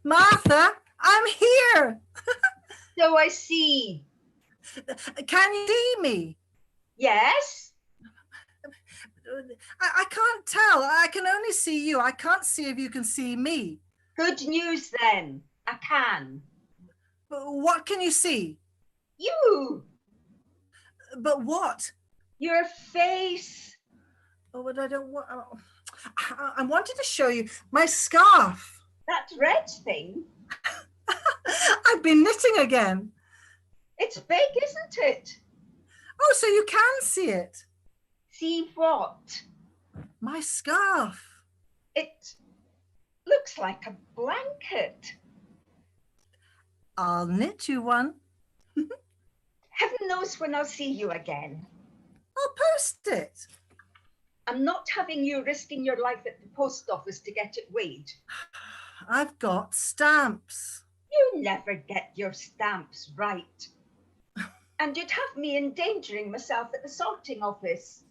Martha, I'm here. So I see. Can you see me? Yes? I can't tell. I can only see you. I can't see if you can see me. Good news then. I can. But what can you see? You. But what? Your face. Oh, but I don't want. I wanted to show you my scarf. That red thing. I've been knitting again. It's big, isn't it? Oh, so you can see it. See what? My scarf. It looks like a blanket. I'll knit you one. Heaven knows when I'll see you again. I'll post it. I'm not having you risking your life at the post office to get it weighed. I've got stamps. You never get your stamps right. And you'd have me endangering myself at the sorting office.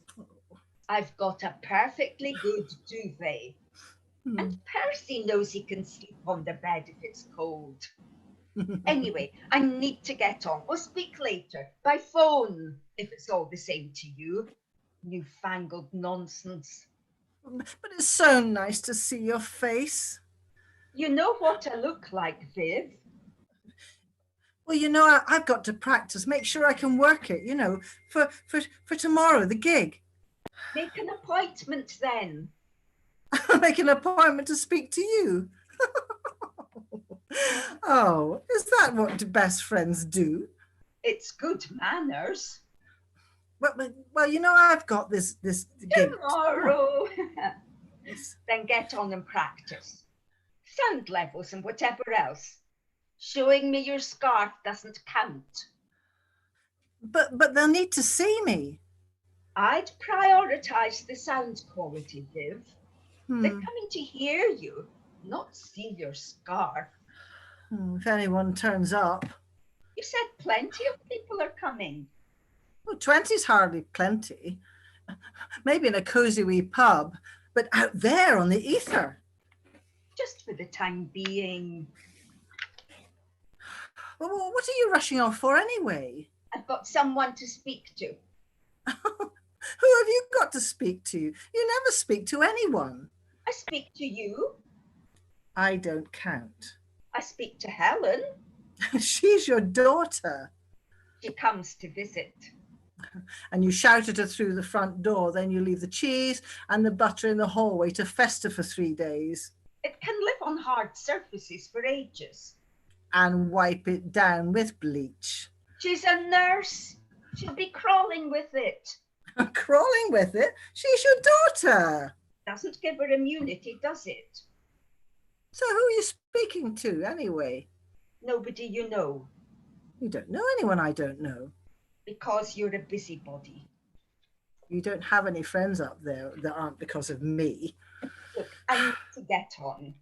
I've got a perfectly good duvet. And Percy knows he can sleep on the bed if it's cold. Anyway, I need to get on. We'll speak later, by phone, if it's all the same to you. Newfangled nonsense. But it's so nice to see your face. You know what I look like, Viv? Well, you know, I've got to practice, make sure I can work it, you know, for tomorrow, the gig. Make an appointment then. Make an appointment to speak to you. Oh, is that what best friends do? It's good manners. Well, you know, I've got this gig tomorrow. Then get on and practice. Sound levels and whatever else. Showing me your scarf doesn't count. But they'll need to see me. I'd prioritize the sound quality, Viv. They're coming to hear you, not see your scarf. If anyone turns up. You said plenty of people are coming. Well, 20's hardly plenty. Maybe in a cozy wee pub, but out there on the ether. Just for the time being. Well, what are you rushing off for anyway? I've got someone to speak to. Who have you got to speak to? You never speak to anyone. I speak to you. I don't count. I speak to Helen. She's your daughter. She comes to visit. And you shout at her through the front door, then you leave the cheese and the butter in the hallway to fester for 3 days. It can live on hard surfaces for ages. And wipe it down with bleach. She's a nurse. She'll be crawling with it. Crawling with it? She's your daughter. Doesn't give her immunity, does it? So who are you speaking to anyway? Nobody you know. You don't know anyone I don't know. Because you're a busybody. You don't have any friends up there that aren't because of me. Look, I need to get on.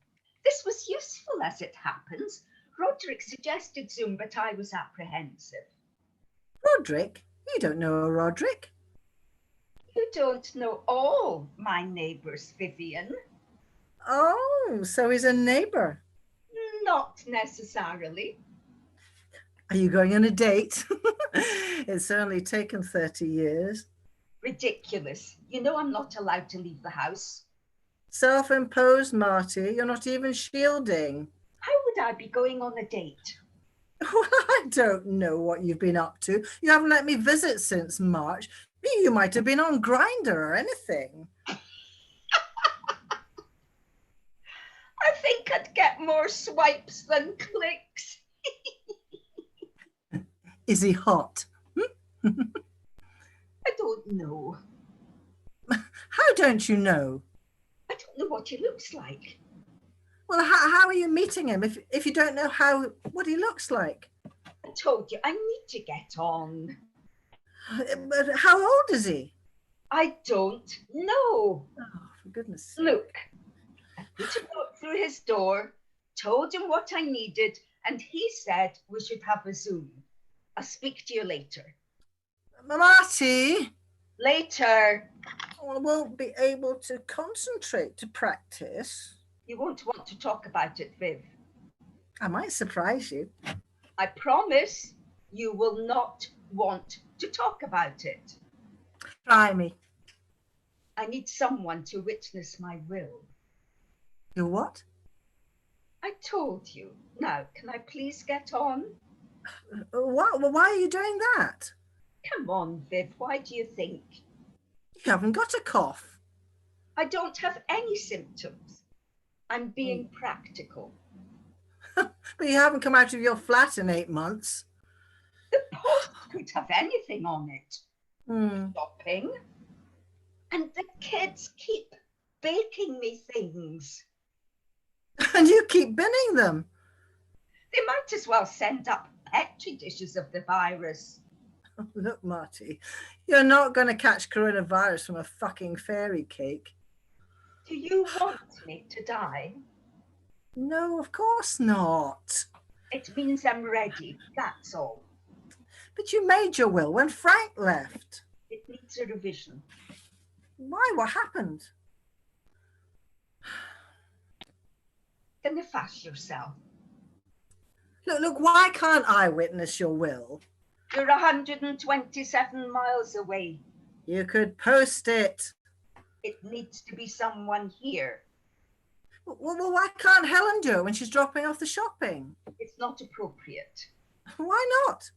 This was useful as it happens. Roderick suggested Zoom, but I was apprehensive. Roderick? You don't know a Roderick. You don't know all my neighbours, Vivian. Oh, so he's a neighbour. Not necessarily. Are you going on a date? It's only taken 30 years. Ridiculous. You know I'm not allowed to leave the house. Self-imposed, Marty. You're not even shielding. How would I be going on a date? Well, I don't know what you've been up to. You haven't let me visit since March. You might have been on Grindr or anything. I think I'd get more swipes than clicks. Is he hot? I don't know. How don't you know? I don't know what he looks like. Well, how are you meeting him if you don't know what he looks like? I told you, I need to get on. But how old is he? I don't know. Oh, for goodness sake. Look, I put a note through his door, told him what I needed, and he said we should have a Zoom. I'll speak to you later. Marty? Later. I won't be able to concentrate to practice. You won't want to talk about it, Viv. I might surprise you. I promise you will not want to talk about it. Try me. I need someone to witness my will. You what? I told you. Now, can I please get on? What? Why are you doing that? Come on, Viv, why do you think? You haven't got a cough. I don't have any symptoms. I'm being practical. But you haven't come out of your flat in 8 months. The post could have anything on it. Shopping. And the kids keep baking me things. And you keep binning them. They might as well send up petri dishes of the virus. Look, Marty, you're not going to catch coronavirus from a fucking fairy cake. Do you want me to die? No, of course not. It means I'm ready, that's all. But you made your will when Frank left. It needs a revision. Why? What happened? Then efface yourself. Look, why can't I witness your will? You're 127 miles away. You could post it. It needs to be someone here. Well, why can't Helen do it when she's dropping off the shopping? It's not appropriate. Why not?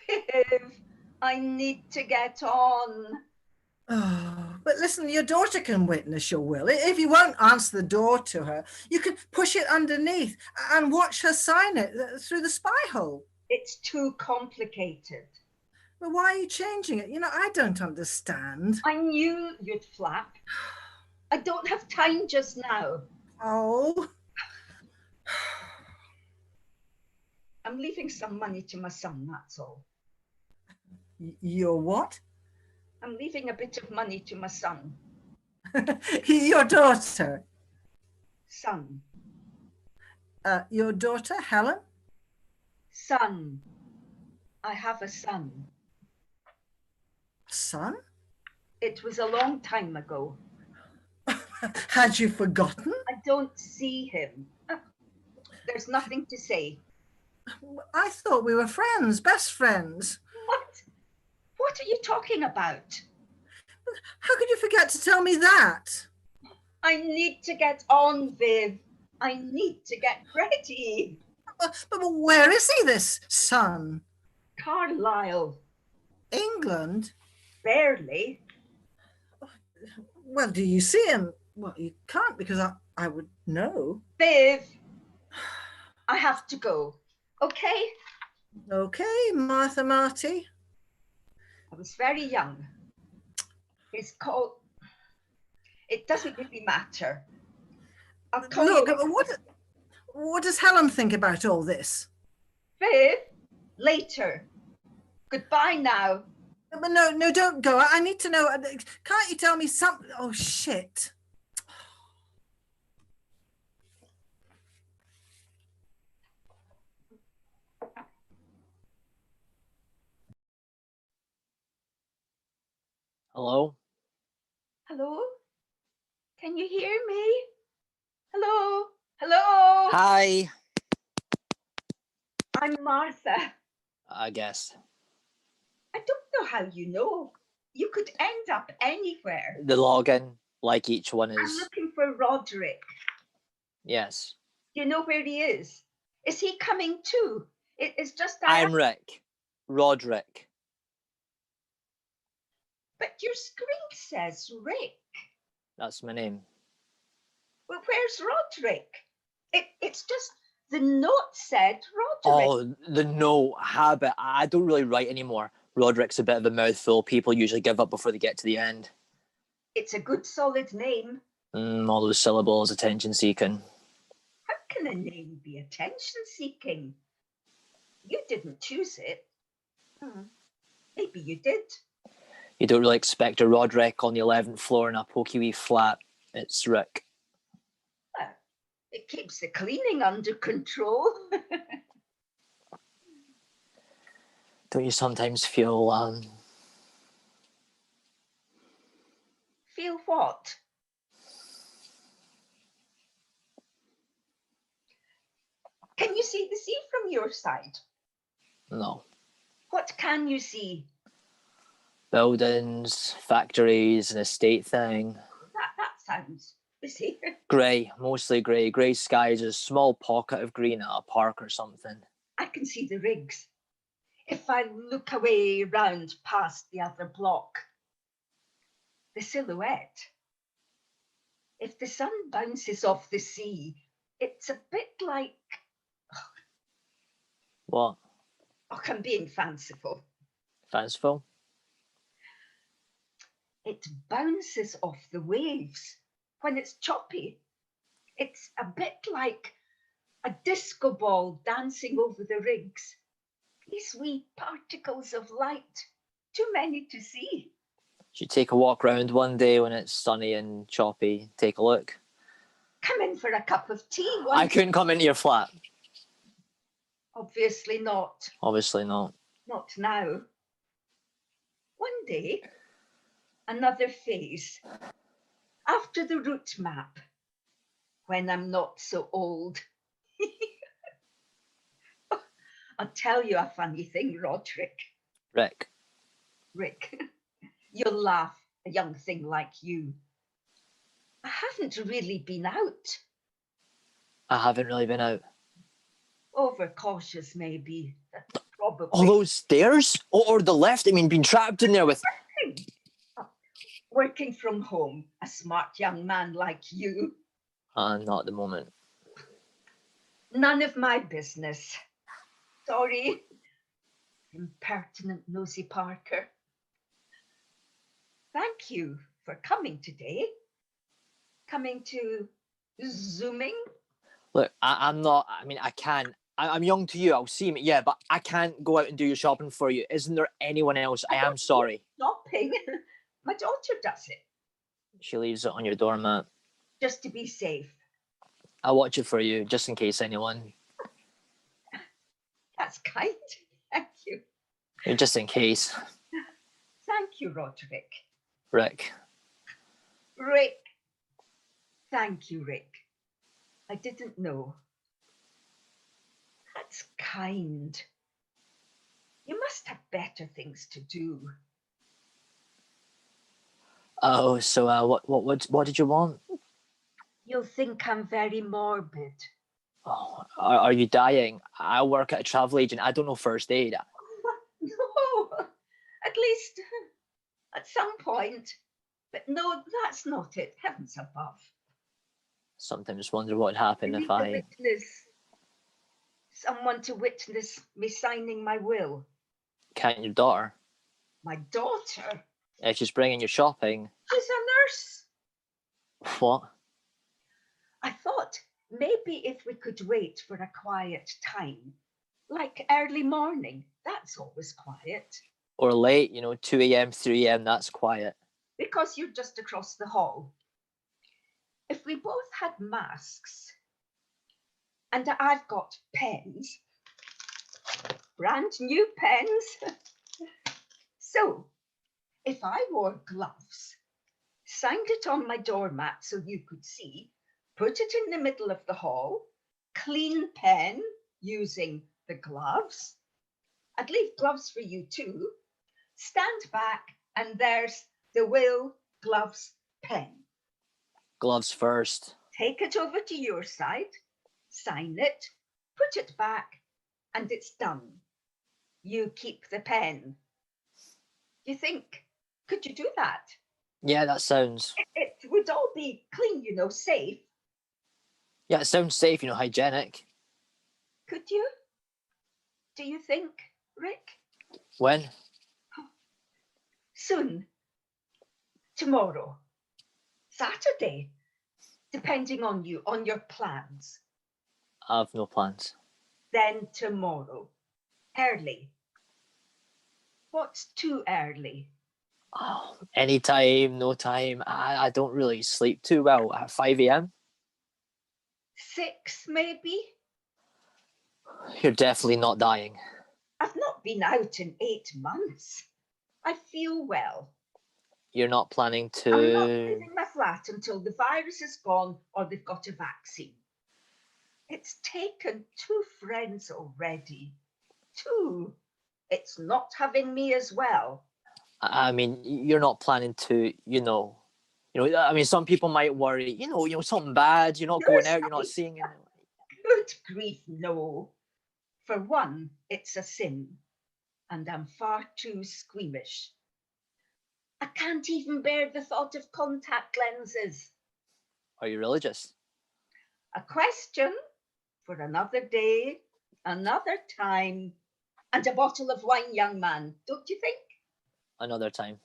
Viv, I need to get on. Oh, but listen, your daughter can witness your will. If you won't answer the door to her, you can push it underneath and watch her sign it through the spy hole. It's too complicated. But why are you changing it? You know, I don't understand. I knew you'd flap. I don't have time just now. Oh. I'm leaving some money to my son, that's all. Your what? I'm leaving a bit of money to my son. Your daughter? Son. Your daughter, Helen? Son. I have a son. Son? It was a long time ago. Had you forgotten? I don't see him. There's nothing to say. I thought we were friends, best friends. What? What are you talking about? How could you forget to tell me that? I need to get on, Viv. I need to get ready. But where is he, this son? Carlisle. England? Barely. Well, do you see him? Well, you can't because I would know. Viv, I have to go. Okay? Okay, Martha Marty. I was very young. It's called... It doesn't really matter. I'll call Look, you... what does Helen think about all this? Viv, later. Goodbye now. But no, don't go. I need to know. Can't you tell me something? Oh, shit. Hello? Hello? Can you hear me? Hello? Hello? Hi. I'm Martha. I guess. I don't know how you know. You could end up anywhere. The login, like each one I'm is. looking for Roderick. Yes. Do you know where he is? Is he coming too? It's just I'm Rick. Roderick. But your screen says Rick. That's my name. Well, where's Roderick? It's just the note said Roderick. Oh, the no habit. I don't really write anymore. Roderick's a bit of a mouthful. People usually give up before they get to the end. It's a good solid name. All those syllables, attention seeking. How can a name be attention seeking? You didn't choose it. Maybe you did. You don't really expect a Roderick on the 11th floor in a pokey wee flat. It's Rick. Well, it keeps the cleaning under control. Don't you sometimes feel Feel what? you see the sea from your side? No. What can you see? Buildings, factories, an estate thing. That sounds busy. Grey, mostly grey. Grey skies, a small pocket of green at a park or something. I can see the rigs. If I look away round past the other block, the silhouette. If the sun bounces off the sea, it's a bit like, What? oh, I'm being fanciful. Fanciful? It bounces off the waves when it's choppy. It's a bit like a disco ball dancing over the rigs. These wee particles of light, too many to see. Should take a walk round one day when it's sunny and choppy. Take a look. Come in for a cup of tea I couldn't come into your flat. Obviously not. Obviously not. Not now. One day, another phase. After the route map, when I'm not so old. I'll tell you a funny thing, Roderick. Rick, you'll laugh, a young thing like you. I haven't really been out. I haven't really been out. Overcautious, maybe. Probably. All those stairs? Or the lift? I mean, being trapped in there with... Working from home, a smart young man like you. Not at the moment. None of my business. Sorry. Impertinent nosy Parker. Thank you for coming today. Coming to Zooming. Look, I'm not... I mean, I can. I'm young to you. I'll see me. Yeah, but I can't go out and do your shopping for you. Isn't there anyone else? I am sorry. Shopping? My daughter does it. She leaves it on your doormat. Just to be safe. I'll watch it for you, just in case anyone... That's kind. Thank you. Just in case. Thank you, Roderick. Rick. Rick. Thank you, Rick. I didn't know. That's kind. You must have better things to do. Oh, so what did you want? You'll think I'm very morbid. Oh, are you dying? I work at a travel agent. I don't know first aid. No, at least at some point. But no, that's not it. Heavens above. Sometimes wonder what would happen if I... Witness. Someone to witness me signing my will. Can't your daughter? My daughter? If she's bringing you shopping. She's a nurse. What? I thought maybe if we could wait for a quiet time, like early morning, that's always quiet. Or late, 2 a.m., 3 a.m., that's quiet. Because you're just across the hall. If we both had masks, and I've got pens, brand new pens. So, if I wore gloves, signed it on my doormat so you could see, put it in the middle of the hall, clean pen using the gloves. I'd leave gloves for you too. Stand back and there's the will, gloves, pen. Gloves first. Take it over to your side, sign it, put it back, and it's done. You keep the pen. You think, could you do that? Yeah, that sounds... It would all be clean, safe. Yeah, it sounds safe, hygienic. Could you? Do you think, Rick? When? Soon. Tomorrow. Saturday. Depending on you, on your plans. I have no plans. Then tomorrow. Early. What's too early? Oh, any time, no time. I don't really sleep too well. At 5 a.m.? 6 maybe? You're definitely not dying. I've not been out in 8 months. I feel well. You're not planning to... I'm not leaving my flat until the virus is gone or they've got a vaccine. It's taken 2 friends already. 2. It's not having me as well. I mean, you're not planning to, I mean, some people might worry, something bad. You're not going out. You're not seeing it. Good grief, no. For one, it's a sin, and I'm far too squeamish. I can't even bear the thought of contact lenses. Are you religious? A question for another day, another time, and a bottle of wine, young man, don't you think? Another time.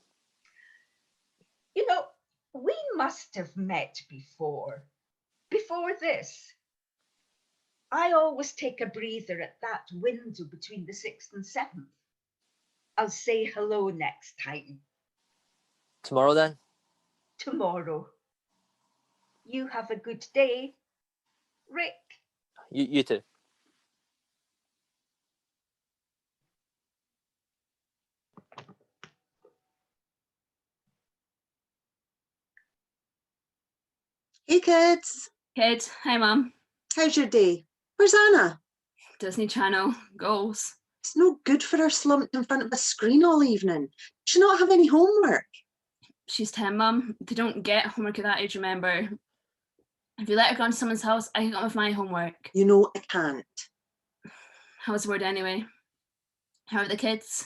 We must have met before. Before this. I always take a breather at that window between the 6th and 7th. I'll say hello next time. Tomorrow then? Tomorrow. You have a good day, Rick. You too. Hey kids, Kids, hi mum. how's your day? Where's Anna? Disney Channel, goals. It's no good for her slumped in front of a screen all evening. Does she not have any homework? She's 10, mum. They don't get homework at that age, remember. If you let her go to someone's house, I can get on with my homework. You know I can't. How's the word anyway? How are the kids?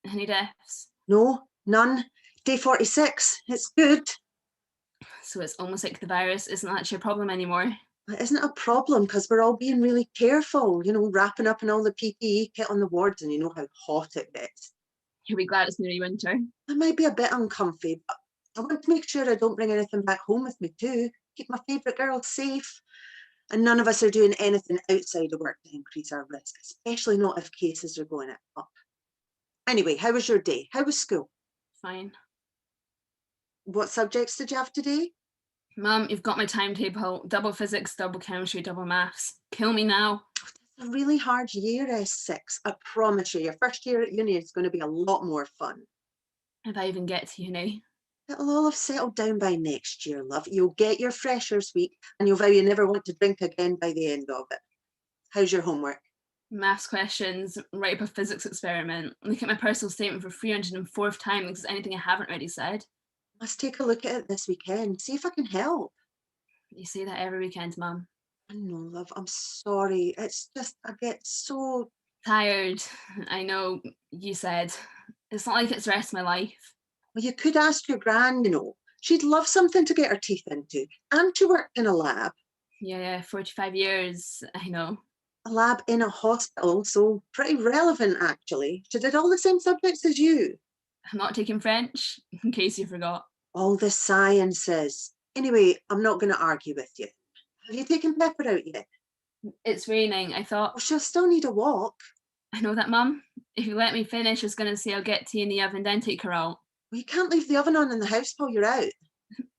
Any deaths? No, none. Day 46. It's good. So it's almost like the virus isn't actually a problem anymore. It isn't a problem because we're all being really careful, wrapping up in all the PPE kit on the wards, and you know how hot it gets. You'll be glad it's nearly winter. I might be a bit uncomfy, but I want to make sure I don't bring anything back home with me too. Keep my favourite girls safe. And none of us are doing anything outside of work to increase our risk, especially not if cases are going up. Anyway, how was your day? How was school? Fine. What subjects did you have today? Mum, you've got my timetable. Double physics, double chemistry, double maths. Kill me now. It's a really hard year, S6. I promise you, your first year at uni is going to be a lot more fun. If I even get to uni. It'll all have settled down by next year, love. You'll get your freshers week and you'll vow you never want to drink again by the end of it. How's your homework? Maths questions, write up a physics experiment, look at my personal statement for 304th time because anything I haven't already said. Must take a look at it this weekend, see if I can help. You say that every weekend, Mum. I know, love, I'm sorry. It's just, I get so Tired. I know, you said. It's not like it's the rest of my life. Well, you could ask your gran, She'd love something to get her teeth into. And she worked in a lab. Yeah, 45 years, I know. A lab in a hospital, so pretty relevant, actually. She did all the same subjects as you. I'm not taking French, in case you forgot. All the sciences. Anyway, I'm not going to argue with you. Have you taken Pepper out yet? It's raining, I thought. Well, she'll still need a walk. I know that, Mum. If you let me finish, I was going to say I'll get tea in the oven, then take her out. Well, you can't leave the oven on in the house while you're out.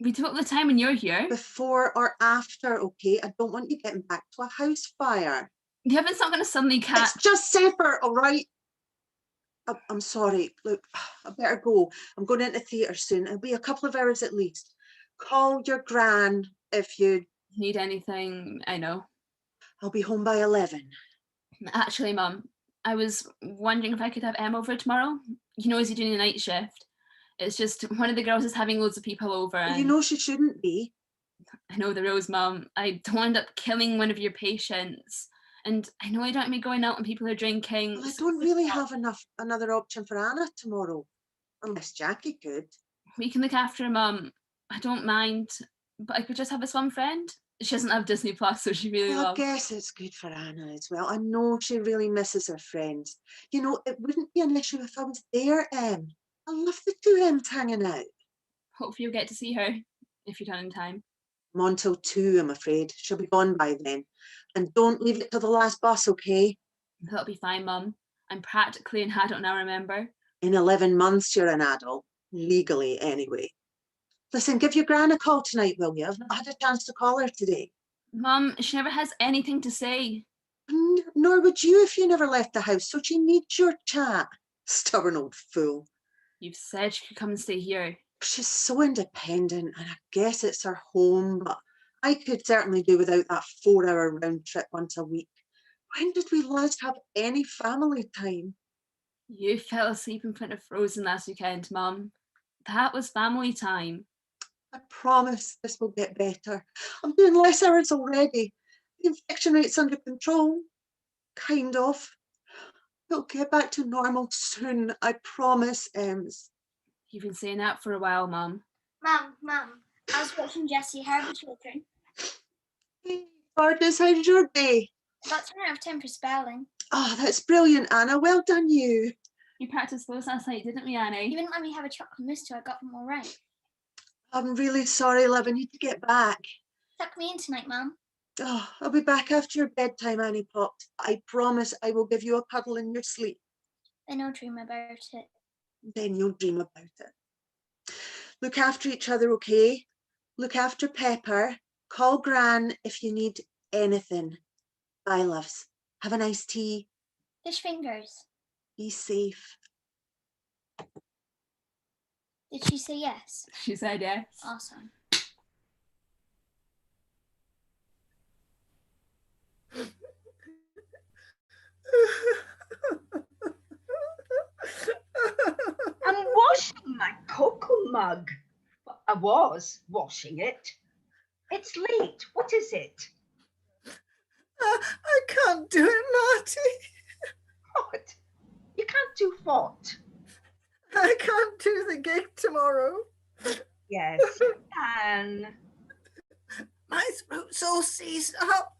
We do it all the time when you're here. Before or after, okay? I don't want you getting back to a house fire. The oven's not going to suddenly catch. It's just safer, all right? I'm sorry. Look, I better go. I'm going into theatre soon. It'll be a couple of hours at least. Call your gran if you Need anything, I know. I'll be home by 11. Actually, Mum, I was wondering if I could have Em over tomorrow. Is he doing the night shift? It's just one of the girls is having loads of people over. And You know she shouldn't be. I know the rules, Mum. I don't end up killing one of your patients. And I know I don't want me going out when people are drinking. Well, I don't really have another option for Anna tomorrow. Unless Jackie could. We can look after her, Mum. I don't mind. But I could just have this one friend. She doesn't have Disney Plus, so she really Well, I loves. guess it's good for Anna as well. I know she really misses her friends. It wouldn't be an issue if I was there, Em. I love the two M's hanging out. Hopefully you'll get to see her, if you're done in time. I'm on till 2, I'm afraid. She'll be gone by then. And don't leave it till the last bus, okay? That'll be fine, Mum. I'm practically an adult now, remember? In 11 months, you're an adult. Legally, anyway. Listen, give your gran a call tonight, will you? I've not had a chance to call her today. Mum, she never has anything to say. Nor would you if you never left the house, so she needs your chat. Stubborn old fool. You've said she could come and stay here. She's so independent, and I guess it's her home, but I could certainly do without that 4-hour round trip once a week. When did we last have any family time? You fell asleep in front of Frozen last weekend, Mum. That was family time. I promise this will get better. I'm doing less hours already. The infection rate's under control. Kind of. We'll get back to normal soon, I promise, Ems. You've been saying that for a while, Mum. Mum, I was watching Jessie Herbie Children. Hey, Bardus, how's your day? I got 10 out of 10 for spelling. Oh, that's brilliant, Anna. Well done, you. We practiced those last night, didn't we, Annie? You didn't let me have a chocolate mousse till I got them all right. I'm really sorry, love. I need to get back. Tuck me in tonight, Mum. Oh, I'll be back after your bedtime, Annie Popped. I promise I will give you a cuddle in your sleep. Then I'll dream about it. Then you'll dream about it. Look after each other, okay? Look after Pepper. Call Gran if you need anything. Bye, loves. Have a nice tea. Fish fingers. Be safe. Did she say yes? She said yes. Awesome. I'm washing my cocoa mug. I was washing it. It's late. What is it? I can't do it, Marty. What? You can't do what? I can't do the gig tomorrow. Yes, you can. My throat's all seized up,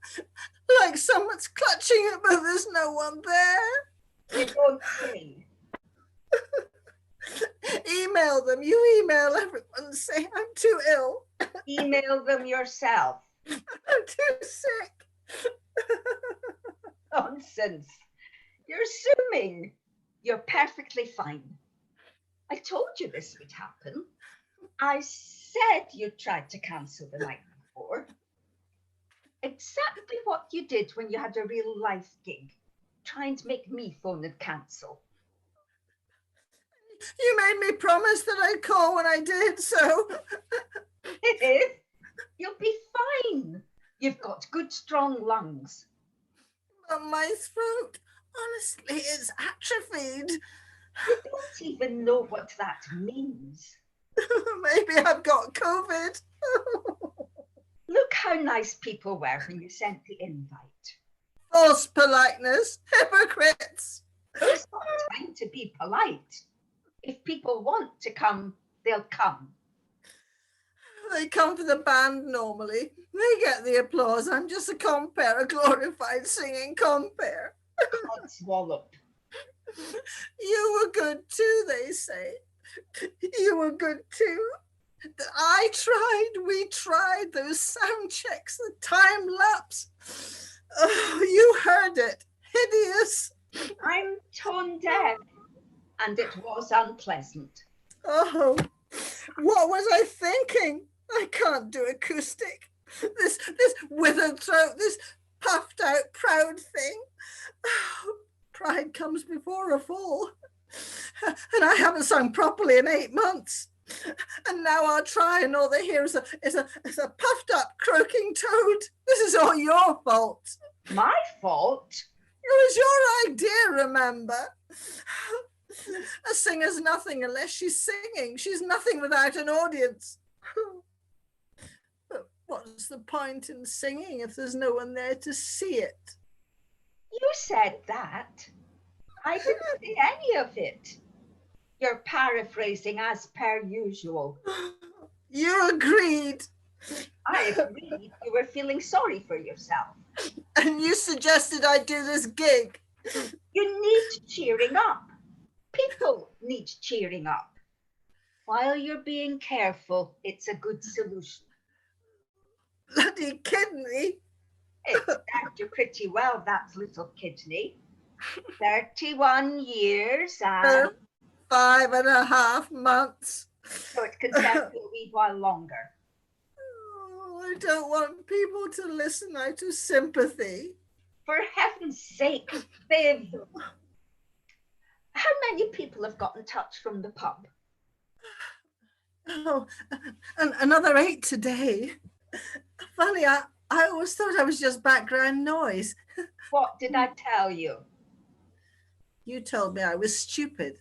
like someone's clutching it, but there's no one there. You don't say. Email them. You email everyone and say I'm too ill. Email them yourself. I'm too sick. Nonsense. You're assuming. You're perfectly fine. I told you this would happen. I said you tried to cancel the night before. Exactly what you did when you had a real life gig, trying to make me phone and cancel. You made me promise that I'd call when I did, so. You'll be fine. You've got good, strong lungs. But my throat, honestly, is atrophied. You don't even know what that means. Maybe I've got COVID. Look how nice people were when you sent the invite. False politeness, hypocrites. It's not time to be polite. If people want to come, they'll come. They come for the band normally. They get the applause. I'm just a compere, a glorified singing compere. Swallop. You were good too, they say. You were good too. I tried, we tried those sound checks, the time lapse. Oh, you heard it. Hideous. I'm tone deaf, and it was unpleasant. Oh, what was I thinking? I can't do acoustic. This withered throat, this puffed out proud thing. Oh, pride comes before a fall. And I haven't sung properly in 8 months. And now I'll try, and all they hear is a puffed up croaking toad. This is all your fault. My fault? It was your idea, remember? A singer's nothing unless she's singing. She's nothing without an audience. But what's the point in singing if there's no one there to see it? You said that. I didn't say any of it. You're paraphrasing as per usual. You agreed. I agreed you were feeling sorry for yourself. And you suggested I do this gig. You need cheering up. People need cheering up. While you're being careful, it's a good solution. Bloody kidney. It served you pretty well, that little kidney. 31 years and 5.5 months. so it can serve you a wee while longer. Oh, I don't want people to listen out of sympathy. For heaven's sake, Viv. How many people have got in touch from the pub? Oh, and another 8 today. Funny, I always thought I was just background noise. What did I tell you? You told me I was stupid.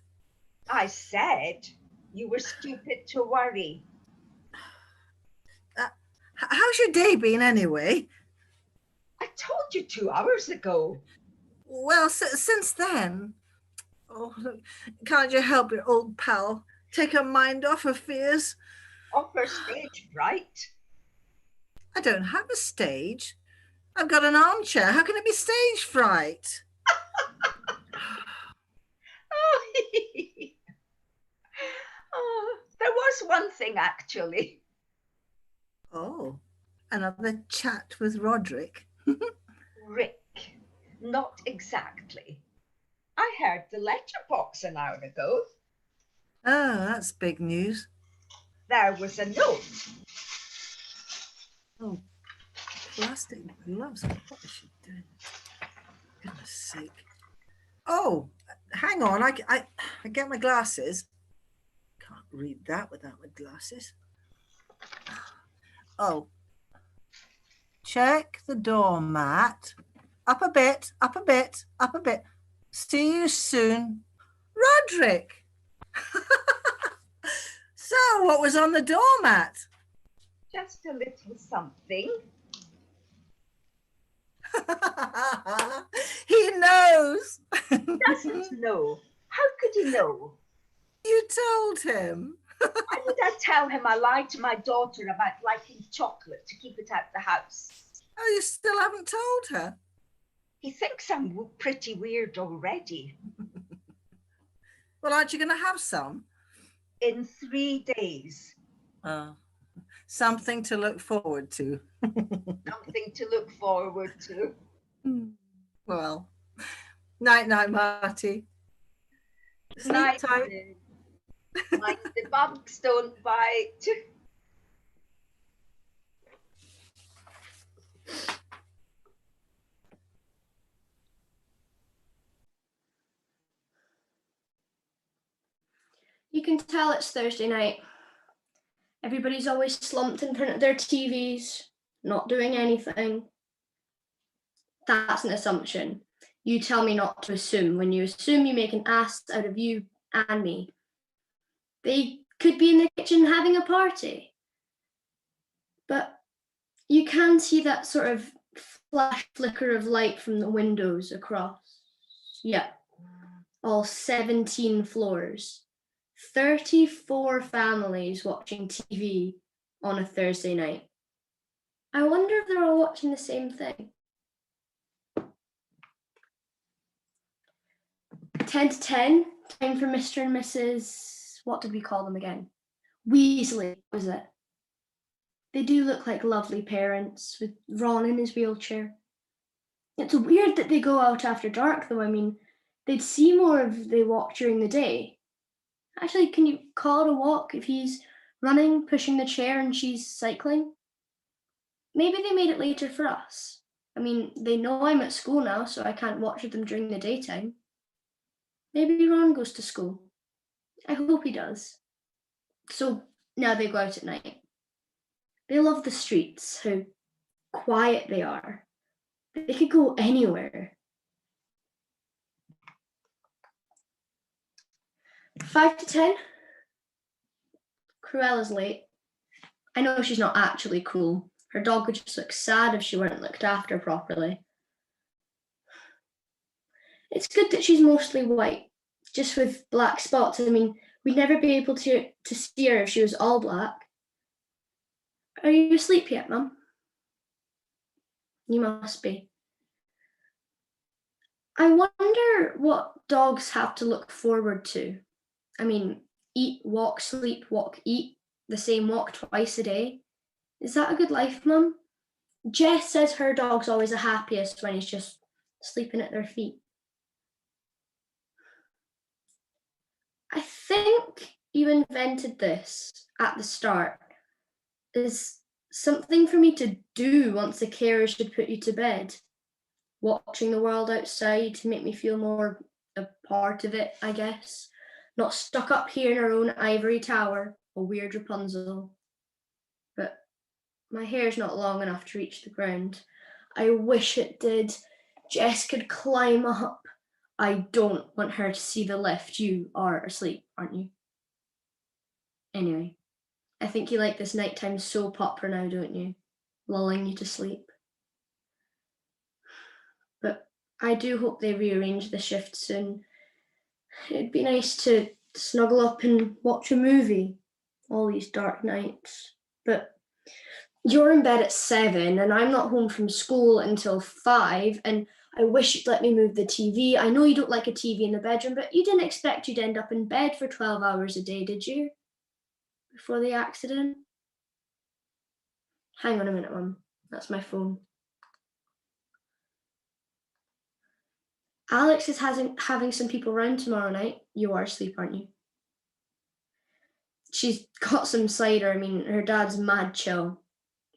I said you were stupid to worry. How's your day been anyway? I told you 2 hours ago. Well, since then. Oh, look, can't you help your old pal? Take her mind off her fears. Off her stage fright. I don't have a stage. I've got an armchair. How can it be stage fright? Oh, there was one thing actually. Oh, another chat with Roderick. Rick, not exactly. I heard the letterbox an hour ago. Oh, that's big news. There was a note. Oh, plastic gloves. What is she doing? Goodness sake. Oh, hang on. I get my glasses. Can't read that without my glasses. Oh. Check the doormat. Up a bit, up a bit, up a bit. See you soon. Roderick. So, what was on the doormat? Just a little something. He knows. Doesn't know. How could he know? You told him. Why would I tell him I lied to my daughter about liking chocolate to keep it out the house? Oh, you still haven't told her? He thinks I'm pretty weird already. Well, aren't you going to have some? In 3 days. Something to look forward to. Something to look forward to. Well, night, night, Marty. Sleep Night, tight. mind the bugs don't bite. You can tell it's Thursday night. Everybody's always slumped in front of their TVs, not doing anything. That's an assumption. You tell me not to assume. When you assume, you make an ass out of you and me. They could be in the kitchen having a party. But you can see that sort of flash flicker of light from the windows across. Yeah, all 17 floors. 34 families watching TV on a Thursday night. I wonder if they're all watching the same thing. 10 to 10, time for Mr. and Mrs. What did we call them again? Weasley, was it? They do look like lovely parents with Ron in his wheelchair. It's weird that they go out after dark though. I mean, they'd see more if they walk during the day. Actually, can you call it a walk if he's running, pushing the chair, and she's cycling? Maybe they made it later for us. I mean, they know I'm at school now, so I can't watch them during the daytime. Maybe Ron goes to school. I hope he does. So now they go out at night. They love the streets, how quiet they are. They could go anywhere. 5 to 10. Cruella's late. I know she's not actually cruel. Her dog would just look sad if she weren't looked after properly. It's good that she's mostly white, just with black spots. I mean, we'd never be able to see her if she was all black. Are you asleep yet, Mum? You must be. I wonder what dogs have to look forward to. I mean, eat, walk, sleep, walk, eat, the same walk twice a day. Is that a good life, Mum? Jess says her dog's always the happiest when he's just sleeping at their feet. I think you invented this at the start. Is something for me to do once the carers should put you to bed. Watching the world outside to make me feel more a part of it, I guess. Not stuck up here in our own ivory tower, a weird Rapunzel. But My hair's not long enough to reach the ground. I wish it did. Jess could climb up. I don't want her to see the lift. You are asleep, aren't you? Anyway, I think you like this nighttime soap opera now, don't you? Lulling you to sleep. But I do hope they rearrange the shift soon. It'd be nice to snuggle up and watch a movie all these dark nights. But you're in bed at 7 and I'm not home from school until 5, and I wish you'd let me move the TV. I know you don't like a TV in the bedroom, but you didn't expect you'd end up in bed for 12 hours a day, did you? Before the accident? Hang on a minute, Mum. That's my phone. Alex is having some people round tomorrow night. You are asleep, aren't you? She's got some cider. I mean, her dad's mad chill.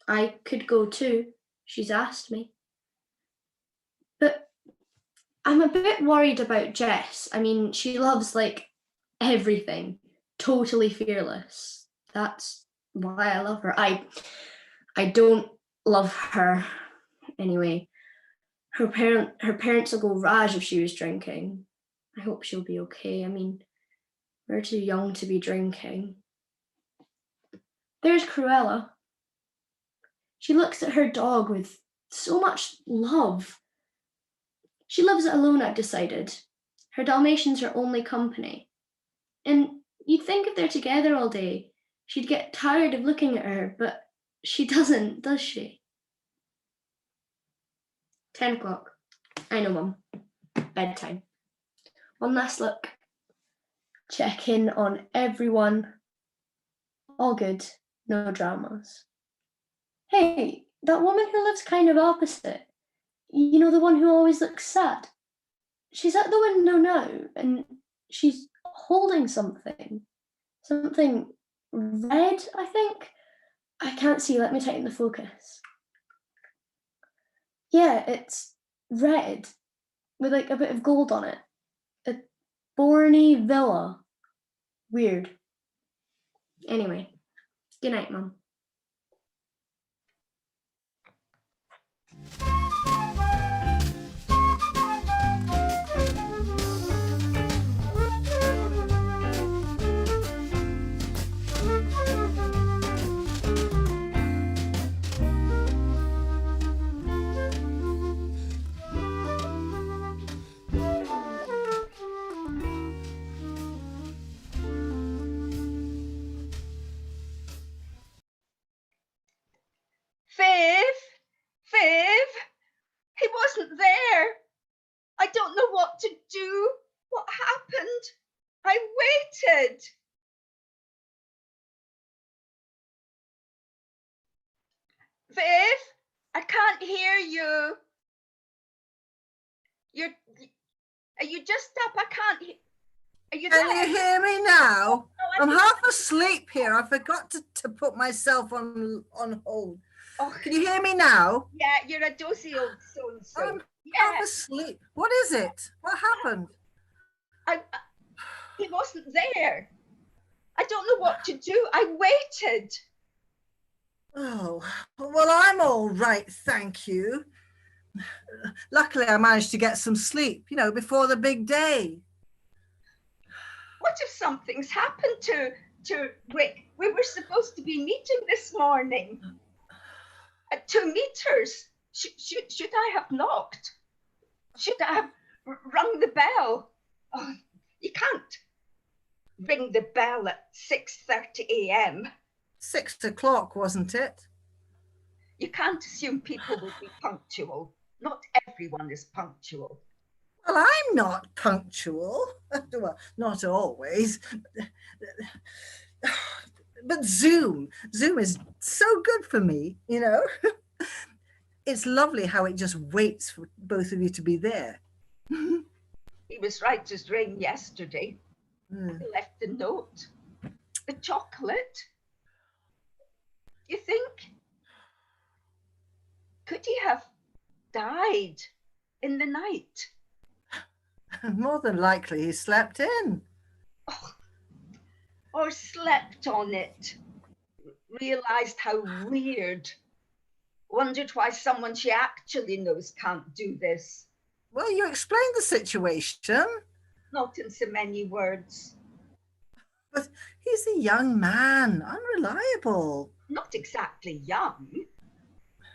I could go too. She's asked me. But I'm a bit worried about Jess. I mean, she loves like everything. Totally fearless. That's why I love her. I don't love her anyway. Her parents will go raj if she was drinking. I hope she'll be okay. I mean, we're too young to be drinking. There's Cruella. She looks at her dog with so much love. She lives alone, I've decided. Her Dalmatian's her only company. And you'd think if they're together all day, she'd get tired of looking at her, but she doesn't, does she? 10 o'clock. I know, Mum. Bedtime. One last look. Check in on everyone. All good. No dramas. Hey, that woman who lives kind of opposite. You know, the one who always looks sad. She's at the window now, and she's holding something. Something red, I think. I can't see. Let me tighten the focus. Yeah, it's red with like a bit of gold on it. A Borny villa. Weird. Anyway, good night, Mum. Viv, he wasn't there. I don't know what to do. What happened? I waited. Viv, I can't hear you. Are you just up? I can't hear. Are you there? Can you hear me now? Oh, I'm half asleep here. I forgot to put myself on hold. Oh, Can you hear me now? yeah, you're a dozy old so-and-so. I'm half asleep. What is it? What happened? He wasn't there. I don't know what to do. I waited. Oh, well, I'm all right, thank you. Luckily, I managed to get some sleep, you know, before the big day. What if something's happened to Rick? We were supposed to be meeting this morning at 2 meters. Should I have knocked? Should I have rung the bell? Oh, you can't ring the bell at 6:30 a.m. 6 o'clock, wasn't it? You can't assume people will be punctual. Not everyone is punctual. Well, I'm not punctual. Well, not always. But Zoom is so good for me, you know. It's lovely how it just waits for both of you to be there. He was right as rain yesterday. He left a note. The chocolate. You think? Could he have died in the night? More than likely he slept in. Oh, or slept on it. Realised how weird Wondered why someone she actually knows can't do this. Well, you explained the situation. Not in so many words. But he's a young man, unreliable. Not exactly young.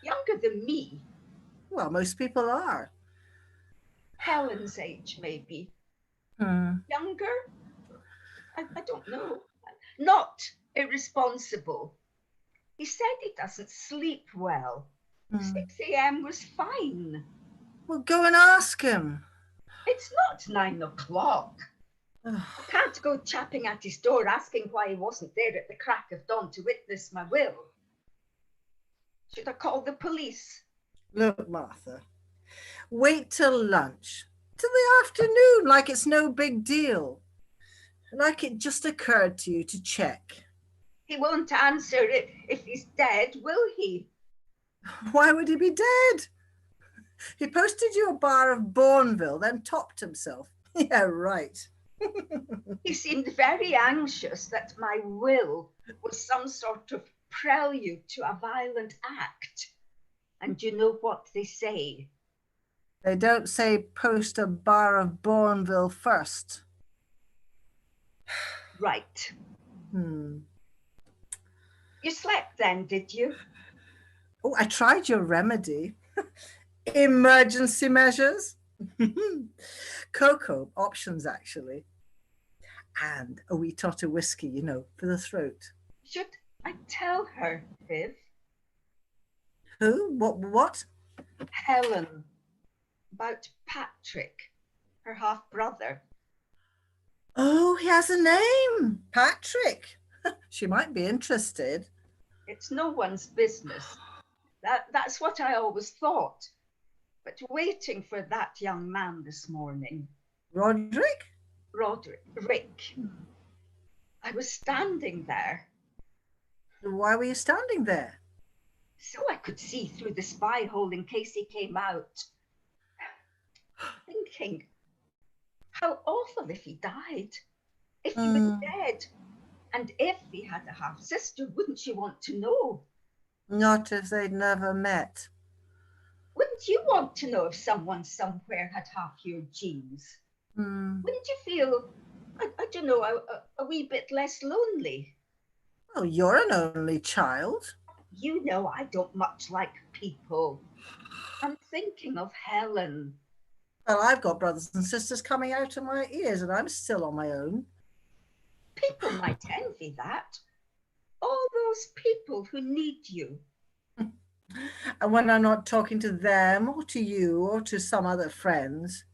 Younger than me. Well, most people are. Helen's age, maybe. Younger? I don't know. Not irresponsible. He said he doesn't sleep well. 6 a.m. was fine. Well, go and ask him. It's not 9 o'clock. I can't go chapping at his door asking why he wasn't there at the crack of dawn to witness my will. Should I call the police? Look, Martha, wait till lunch, till the afternoon, like it's no big deal. Like it just occurred to you to check. He won't answer it if he's dead, will he? Why would he be dead? He posted you a bar of Bourneville, then topped himself. Yeah, right. He seemed very anxious that my will was some sort of prelude to a violent act. And you know what they say? They don't say post a bar of Bourneville first. Right. You slept then, did you? Oh, I tried your remedy. Emergency measures. Cocoa options, actually. And a wee tot of whiskey, you know, for the throat. Should I tell her, Viv? Who? What? Helen. About Patrick, her half-brother. Oh, he has a name. Patrick. She might be interested. It's no one's business. That's what I always thought. But waiting for that young man this morning. Roderick? Rick. I was standing there. Why were you standing there? So I could see through the spy hole in case he came out. Thinking, how awful if he died. If he was dead. And if he had a half-sister, wouldn't you want to know? Not if they'd never met. Wouldn't you want to know if someone somewhere had half your genes? Wouldn't you feel, I don't know, a wee bit less lonely? Oh, you're an only child. You know I don't much like people. I'm thinking of Helen. Well, I've got brothers and sisters coming out of my ears and I'm still on my own. People might envy that. All those people who need you. And when I'm not talking to them or to you or to some other friends,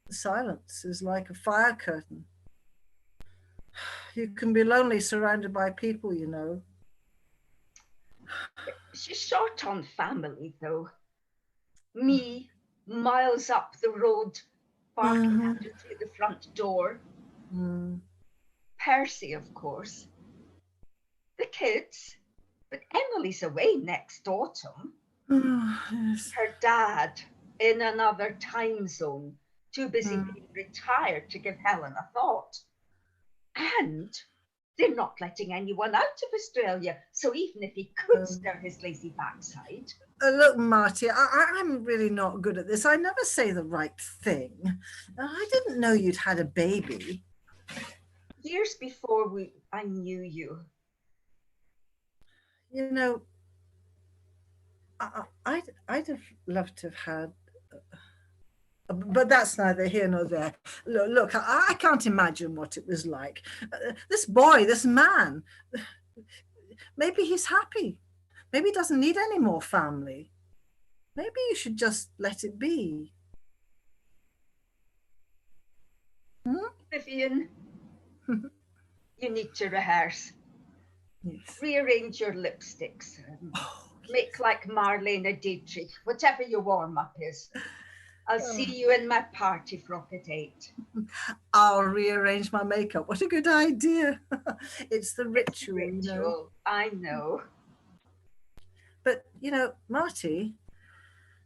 the silence is like a fire curtain. You can be lonely surrounded by people, you know. She's short on family, though. Me, miles up the road, barking at her through the front door. Percy, of course. The kids. But Emily's away next autumn. Yes. Her dad, in another time zone, too busy being retired to give Helen a thought. And they're not letting anyone out of Australia, so even if he could stir his lazy backside. Look, Marty, I'm really not good at this. I never say the right thing. I didn't know you'd had a baby. Years before I knew you. You know, I'd have loved to have had, but that's neither here nor there. Look, I can't imagine what it was like. This boy, this man, maybe he's happy. Maybe he doesn't need any more family. Maybe you should just let it be. Vivian, you need to rehearse. Yes. Rearrange your lipsticks. Make like Marlene or Dietrich, whatever your warm-up is. I'll see you in my party frock at 8. I'll rearrange my makeup. What a good idea. It's the ritual, you know. I know. But, you know, Marty.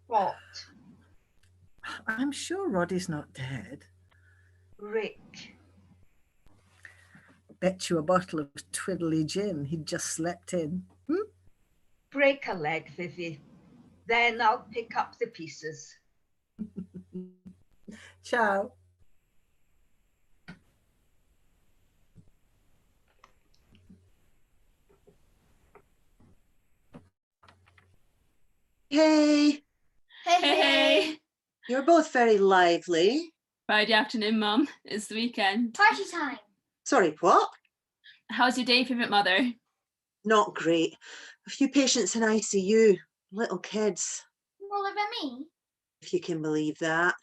What? I'm sure Roddy's not dead. Rick. Bet you a bottle of twiddly gin he'd just slept in. Break a leg, Vivi. Then I'll pick up the pieces. Ciao. Hey, Hey. you're both very lively. Friday afternoon, Mum. It's the weekend. Party time. Sorry, what? How's your day, favourite mother? Not great. A few patients in ICU, little kids, Smaller than me. if you can believe that.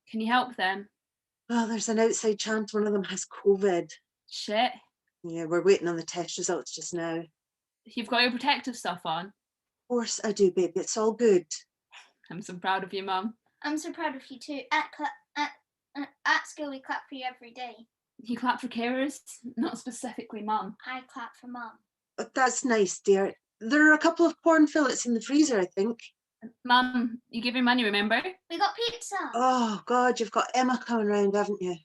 Can you help them? Well, there's an outside chance one of them has COVID. Shit. Yeah, we're waiting on the test results just now. Of You've got your protective stuff on. course I do, baby. It's all good. I'm so proud of you, Mum. I'm so proud of you too. At school, we clap for you every day. You clap for carers, not specifically Mum. I clap for Mum. But that's nice, dear. There are a couple of corn fillets in the freezer, I think. Mum, you give your money, remember? We got pizza. Oh, God, you've got Emma coming round, haven't you?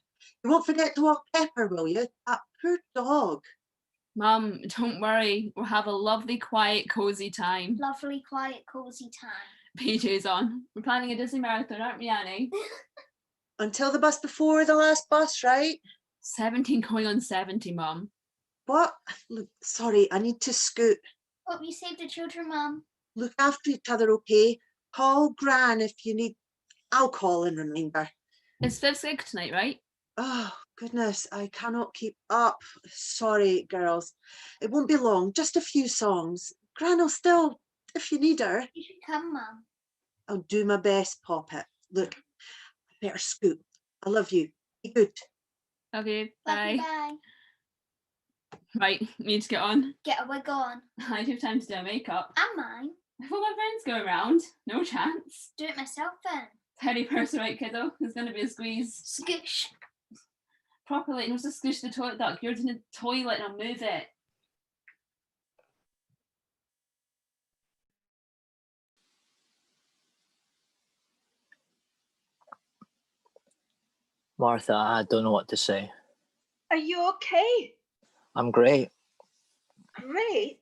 You won't forget to walk Pepper, will you? That poor dog. Mum, don't worry. We'll have a lovely, quiet, cosy time. Lovely, quiet, cozy time. PJ's on. We're planning a Disney marathon, aren't we, Annie? Until the bus before the last bus, right? 17 going on 70, Mum. What? Look, sorry, I need to scoot. Hope you saved the children, Mum. Look after each other, okay? Call Gran if you need. I'll call and remind her. It's fifth gig tonight, right? Oh, goodness, I cannot keep up. Sorry, girls. It won't be long, just a few songs. Gran will still, if you need her. You should come, Mum. I'll do my best, Poppet. Look, I better scoot. I love you. Be good. Okay, Love bye. you, bye. Right, need to get on. Get a wig on. I do have time to do my makeup. And mine. If all my friends go around, no chance. Do it myself then. Teddy person, right, kiddo? There's going to be a squeeze. Scoosh. Properly, not to squish the toilet duck. You're in the toilet and I'll move it. Martha, I don't know what to say. Are you okay? I'm great. Great.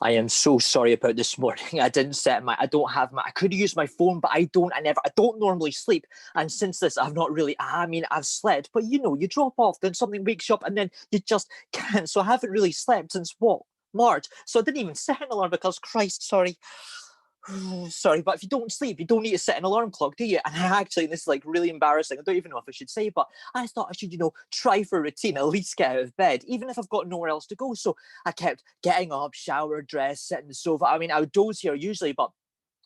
I am so sorry about this morning. I didn't set I don't have I could use my phone, but I don't normally sleep. And since this, I've not really, I've slept, but you know, you drop off, then something wakes you up and then you just can't. So I haven't really slept since what? March. So I didn't even set an alarm because Christ, sorry. Sorry, but if you don't sleep, you don't need to set an alarm clock, do you? And I actually, this is like really embarrassing. I don't even know if I should say, but I thought I should, try for a routine, at least get out of bed, even if I've got nowhere else to go. So I kept getting up, shower, dress, sit in the sofa. I would doze here usually, but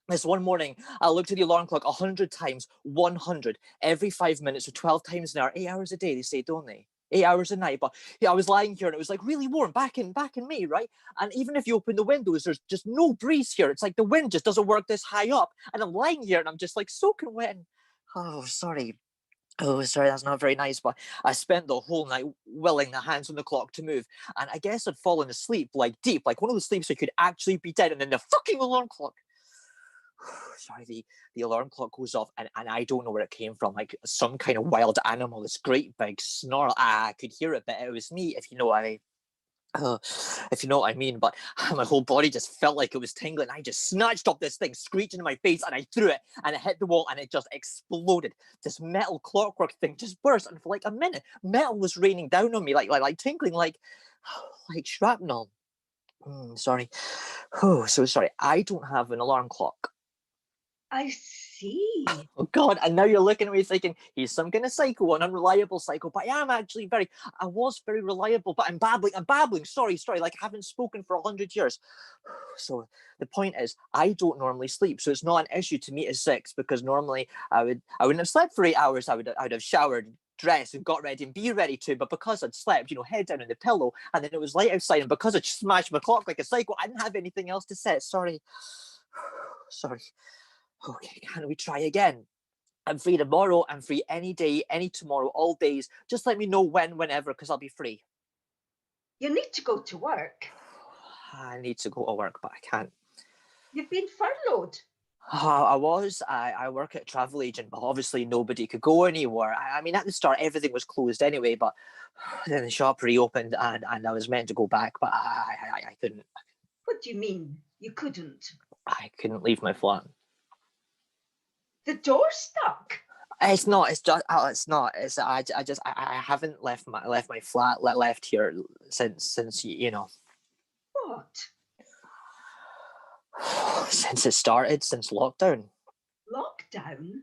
this one morning, I looked at the alarm clock 100 times, 100, every 5 minutes, or 12 times an hour, 8 hours a day, they say, don't they? 8 hours a night. But yeah, I was lying here and it was like really warm back in May, right? And even if you open the windows, there's just no breeze here. It's like the wind just doesn't work this high up. And I'm lying here and I'm just like soaking wet. Oh, sorry. Oh, sorry, that's not very nice. But I spent the whole night willing the hands on the clock to move. And I guess I'd fallen asleep, like deep, like one of those sleeps that could actually be dead. And then the fucking alarm clock. Sorry, the alarm clock goes off and I don't know where it came from, like some kind of wild animal, this great big snarl. I could hear it, but it was me, if you know what I mean. But my whole body just felt like it was tingling. I just snatched up this thing, screeched into my face, and I threw it, and it hit the wall, and it just exploded. This metal clockwork thing just burst, and for like a minute, metal was raining down on me, like tingling, like shrapnel. Sorry. Oh, so sorry. I don't have an alarm clock. I see. Oh God, and now you're looking at me thinking, he's some kind of psycho, an unreliable psycho, but I am actually I was very reliable, but I'm babbling, sorry, like I haven't spoken for 100 years. So the point is, I don't normally sleep, so it's not an issue to meet at 6, because normally I wouldn't have slept for 8 hours, I would have showered, dressed and got ready and be ready to, but because I'd slept, head down on the pillow, and then it was light outside, and because I'd smashed my clock like a psycho, I didn't have anything else to set, sorry. Okay, can we try again? I'm free tomorrow. I'm free any day, any tomorrow, all days. Just let me know whenever, because I'll be free. You need to go to work. I need to go to work, but I can't. You've been furloughed. I work at a travel agent, but obviously nobody could go anywhere. I mean, at the start, everything was closed anyway, but then the shop reopened and I was meant to go back, but I couldn't. What do you mean? You couldn't. I couldn't leave my flat. The door stuck. It's not. It's just. It's not. It's. I haven't left my flat. Left here since you know. What? Since it started. Since lockdown. Lockdown?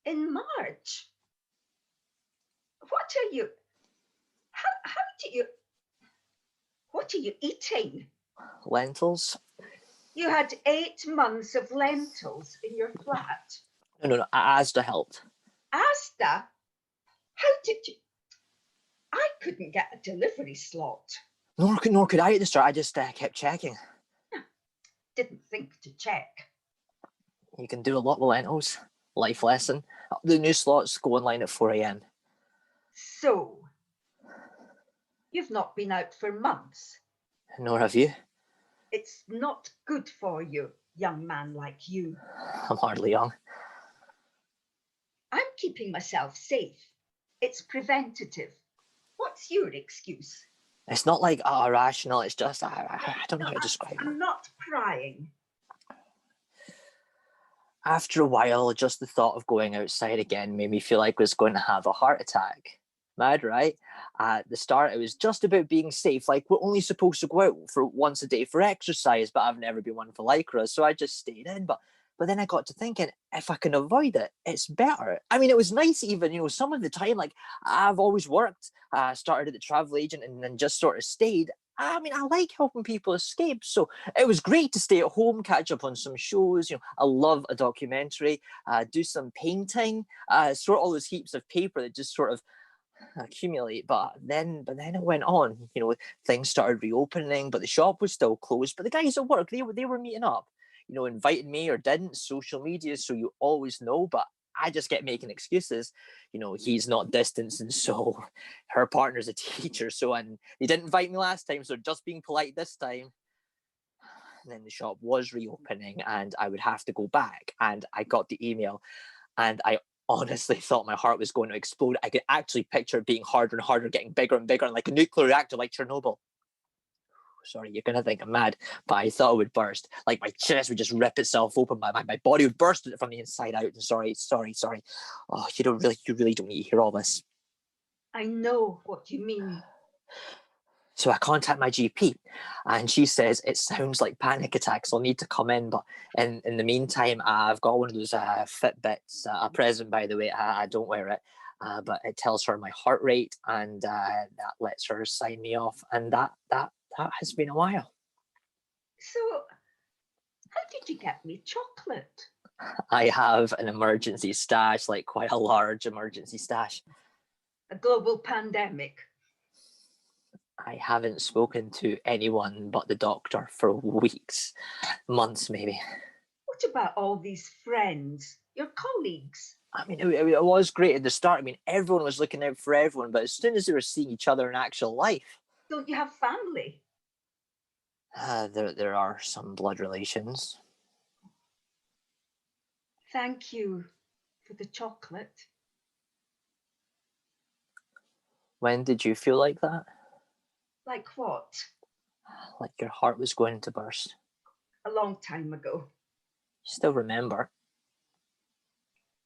In March? What are you? What are you eating? Lentils. You had 8 months of lentils in your flat. No. Asda helped. Asda? How did you? I couldn't get a delivery slot. Nor could I at the start. I just kept checking. Didn't think to check. You can do a lot with lentils. Life lesson. The new slots go online at 4 a.m. So, you've not been out for months. Nor have you. It's not good for you, young man like you. I'm hardly young. I'm keeping myself safe. It's preventative. What's your excuse? It's not like irrational. It's just I don't know how to describe it. I'm not prying. After a while, just the thought of going outside again made me feel like I was going to have a heart attack. Mad, right? At the start, it was just about being safe. Like, we're only supposed to go out for once a day for exercise, but I've never been one for Lycra, so I just stayed in. But then I got to thinking, if I can avoid it, it's better. I mean, it was nice even, some of the time, like, I've always worked, started at the travel agent and then just sort of stayed. I mean, I like helping people escape. So it was great to stay at home, catch up on some shows. I love a documentary, do some painting, sort all those heaps of paper that just sort of accumulate. But then it went on. Things started reopening, but the shop was still closed. But the guys at work, they were meeting up. Invited me or didn't. Social media, so you always know. But I just get making excuses. He's not distancing, so her partner's a teacher, and they didn't invite me last time, so just being polite this time. And then the shop was reopening and I would have to go back, and I got the email and I honestly thought my heart was going to explode. I could actually picture it being harder and harder, getting bigger and bigger, and like a nuclear reactor, like Chernobyl. Sorry, you're gonna think I'm mad, but I thought it would burst. Like my chest would just rip itself open. My body would burst from the inside out. And sorry. Oh, you really don't need to hear all this. I know what you mean. So I contact my GP, and she says it sounds like panic attacks. I'll need to come in, but in the meantime, I've got one of those Fitbits. A present, by the way. I don't wear it, but it tells her my heart rate, and that lets her sign me off. And that has been a while. So, how did you get me chocolate? I have an emergency stash, like quite a large emergency stash. A global pandemic. I haven't spoken to anyone but the doctor for weeks, months maybe. What about all these friends, your colleagues? I mean, it was great at the start. I mean, everyone was looking out for everyone, but as soon as they were seeing each other in actual life. Don't you have family? There are some blood relations. Thank you for the chocolate. When did you feel like that? Like what? Like your heart was going to burst. A long time ago. You still remember?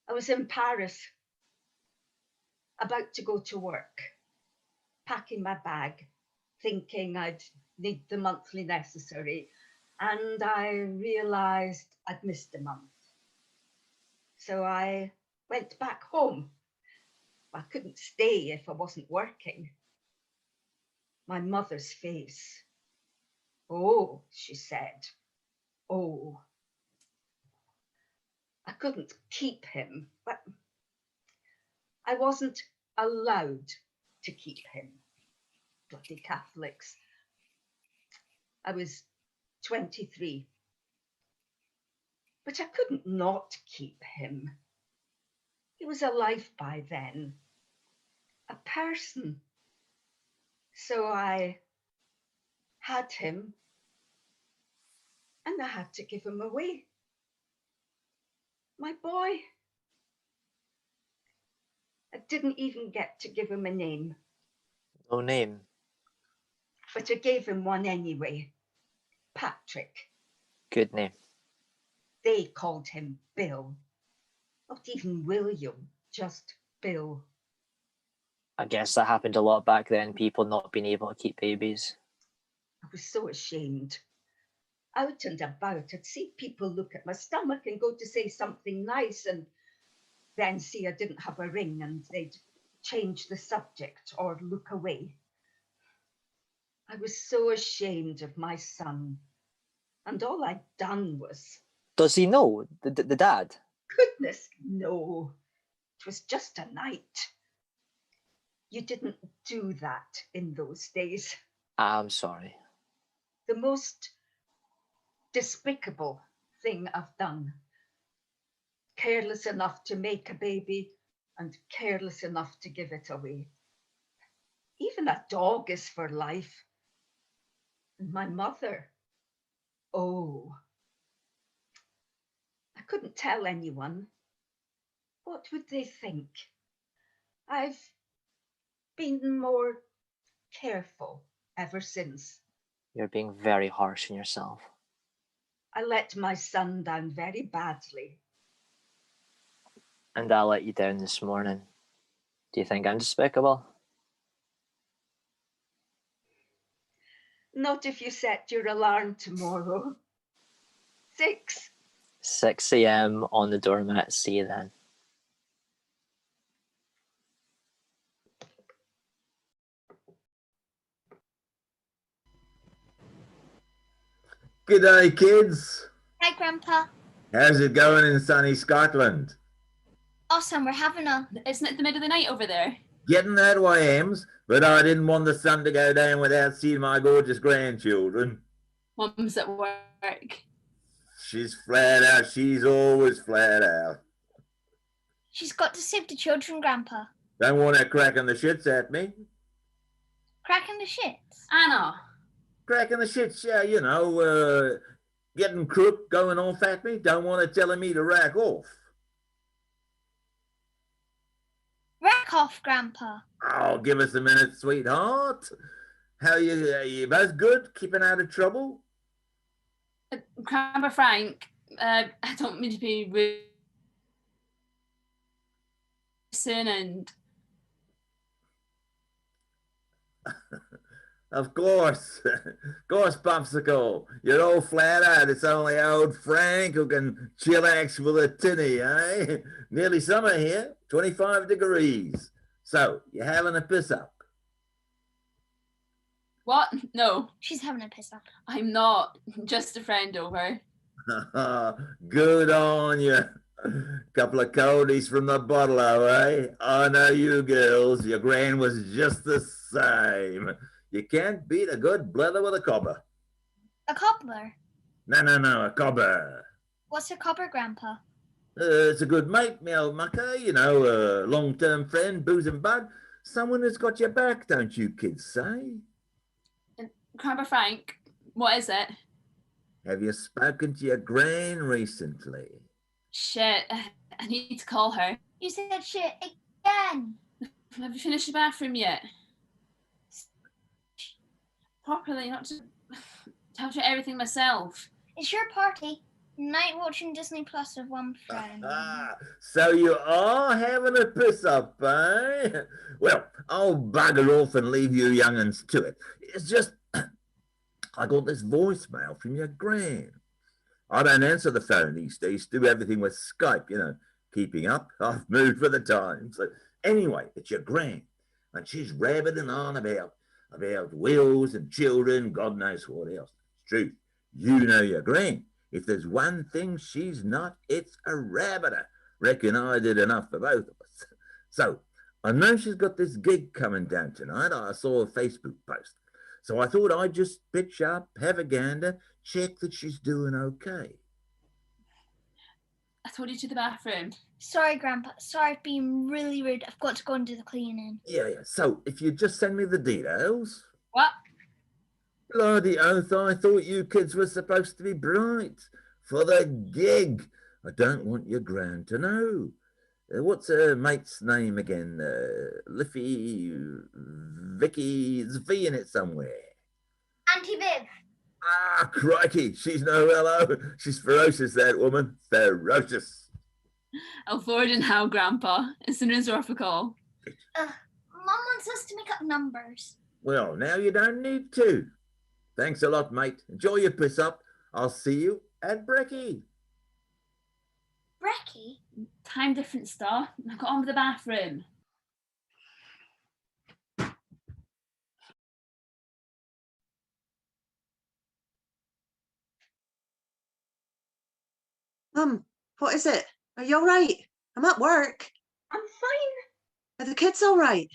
I was in Paris, about to go to work, packing my bag, thinking I'd need the monthly necessary, and I realised I'd missed a month. So I went back home. I couldn't stay if I wasn't working. My mother's face. Oh, she said. Oh. I couldn't keep him, but I wasn't allowed to keep him. Bloody Catholics. I was 23. But I couldn't not keep him. He was alive by then. A person. So I had him, and I had to give him away. My boy. I didn't even get to give him a name. No name. But I gave him one anyway. Patrick. Good name. They called him Bill. Not even William, just Bill. I guess that happened a lot back then, people not being able to keep babies. I was so ashamed. Out and about, I'd see people look at my stomach and go to say something nice and then see I didn't have a ring and they'd change the subject or look away. I was so ashamed of my son. And all I'd done was... Does he know, the dad? Goodness, no. It was just a night. You didn't do that in those days. I'm sorry. The most despicable thing I've done. Careless enough to make a baby and careless enough to give it away. Even a dog is for life. And my mother, oh, I couldn't tell anyone. What would they think? I've been more careful ever since. You're being very harsh on yourself. I let my son down very badly. And I let you down this morning. Do you think I'm despicable? Not if you set your alarm tomorrow. 6. 6 a.m. on the doormat. See you then. G'day, kids. Hi, Grandpa. How's it going in sunny Scotland? Awesome, we're having a... Isn't it the middle of the night over there? Getting that way, Ems, but I didn't want the sun to go down without seeing my gorgeous grandchildren. Mum's at work. She's flat out. She's always flat out. She's got to save the children, Grandpa. Don't want her cracking the shits at me. Cracking the shits. Anna. Cracking the shits, yeah, you know, getting crook, going off at me. Don't want her telling me to rack off. Rack off, Grandpa. Oh, give us a minute, sweetheart. How are you both good? Keeping out of trouble? Grandpa Frank, I don't mean to be rude and... Of course, Popsicle. You're all flat out. It's only old Frank who can chillax with a tinny, eh? Nearly summer here, 25 degrees. So, you having a piss up? What? No, She's having a piss up. I'm not. Just a friend over. Good on you. Couple of coldies from the bottle, eh? I know you girls. Your gran was just the same. You can't beat a good blether with a cobber. A cobbler? No, a cobber. What's a cobber, Grandpa? It's a good mate, me old mucker, you know, a long-term friend, booze and bud. Someone who's got your back, don't you kids say? Grandpa Frank, what is it? Have you spoken to your gran recently? Shit, I need to call her. You said shit again. Have you finished the bathroom yet? Properly, not to have to do everything myself. It's your party. Night watching Disney Plus with one friend. So you are having a piss up, eh? Well, I'll bugger off and leave you young'uns to it. It's just, I got this voicemail from your gran. I don't answer the phone these days, do everything with Skype, you know, keeping up. I've moved with the times. So anyway, it's your gran, and she's rabbiting on about wills and children, God knows what else. It's true. You know your gran. If there's one thing she's not, it's a rabbiter. Reckon I did enough for both of us. So I know she's got this gig coming down tonight. I saw a Facebook post. So I thought I'd just pitch up, have a gander, check that she's doing okay. I told you to the bathroom. Sorry, Grandpa. Sorry for being really rude. I've got to go and do the cleaning. Yeah. So if you just send me the details. What? Bloody oath, I thought you kids were supposed to be bright for the gig. I don't want your gran to know. What's her mate's name again? Liffy, Vicky, there's V in it somewhere. Auntie Viv. Ah, crikey, she's no hello. She's ferocious, that woman. Ferocious. I'll forward in how, Grandpa, as soon as we're off a call. Mum wants us to make up numbers. Well, now you don't need to. Thanks a lot, mate. Enjoy your piss up. I'll see you at Brekkie. Brekkie? Time difference, Star. I've got on with the bathroom. Mum, what is it? Are you all right? I'm at work. I'm fine. Are the kids all right?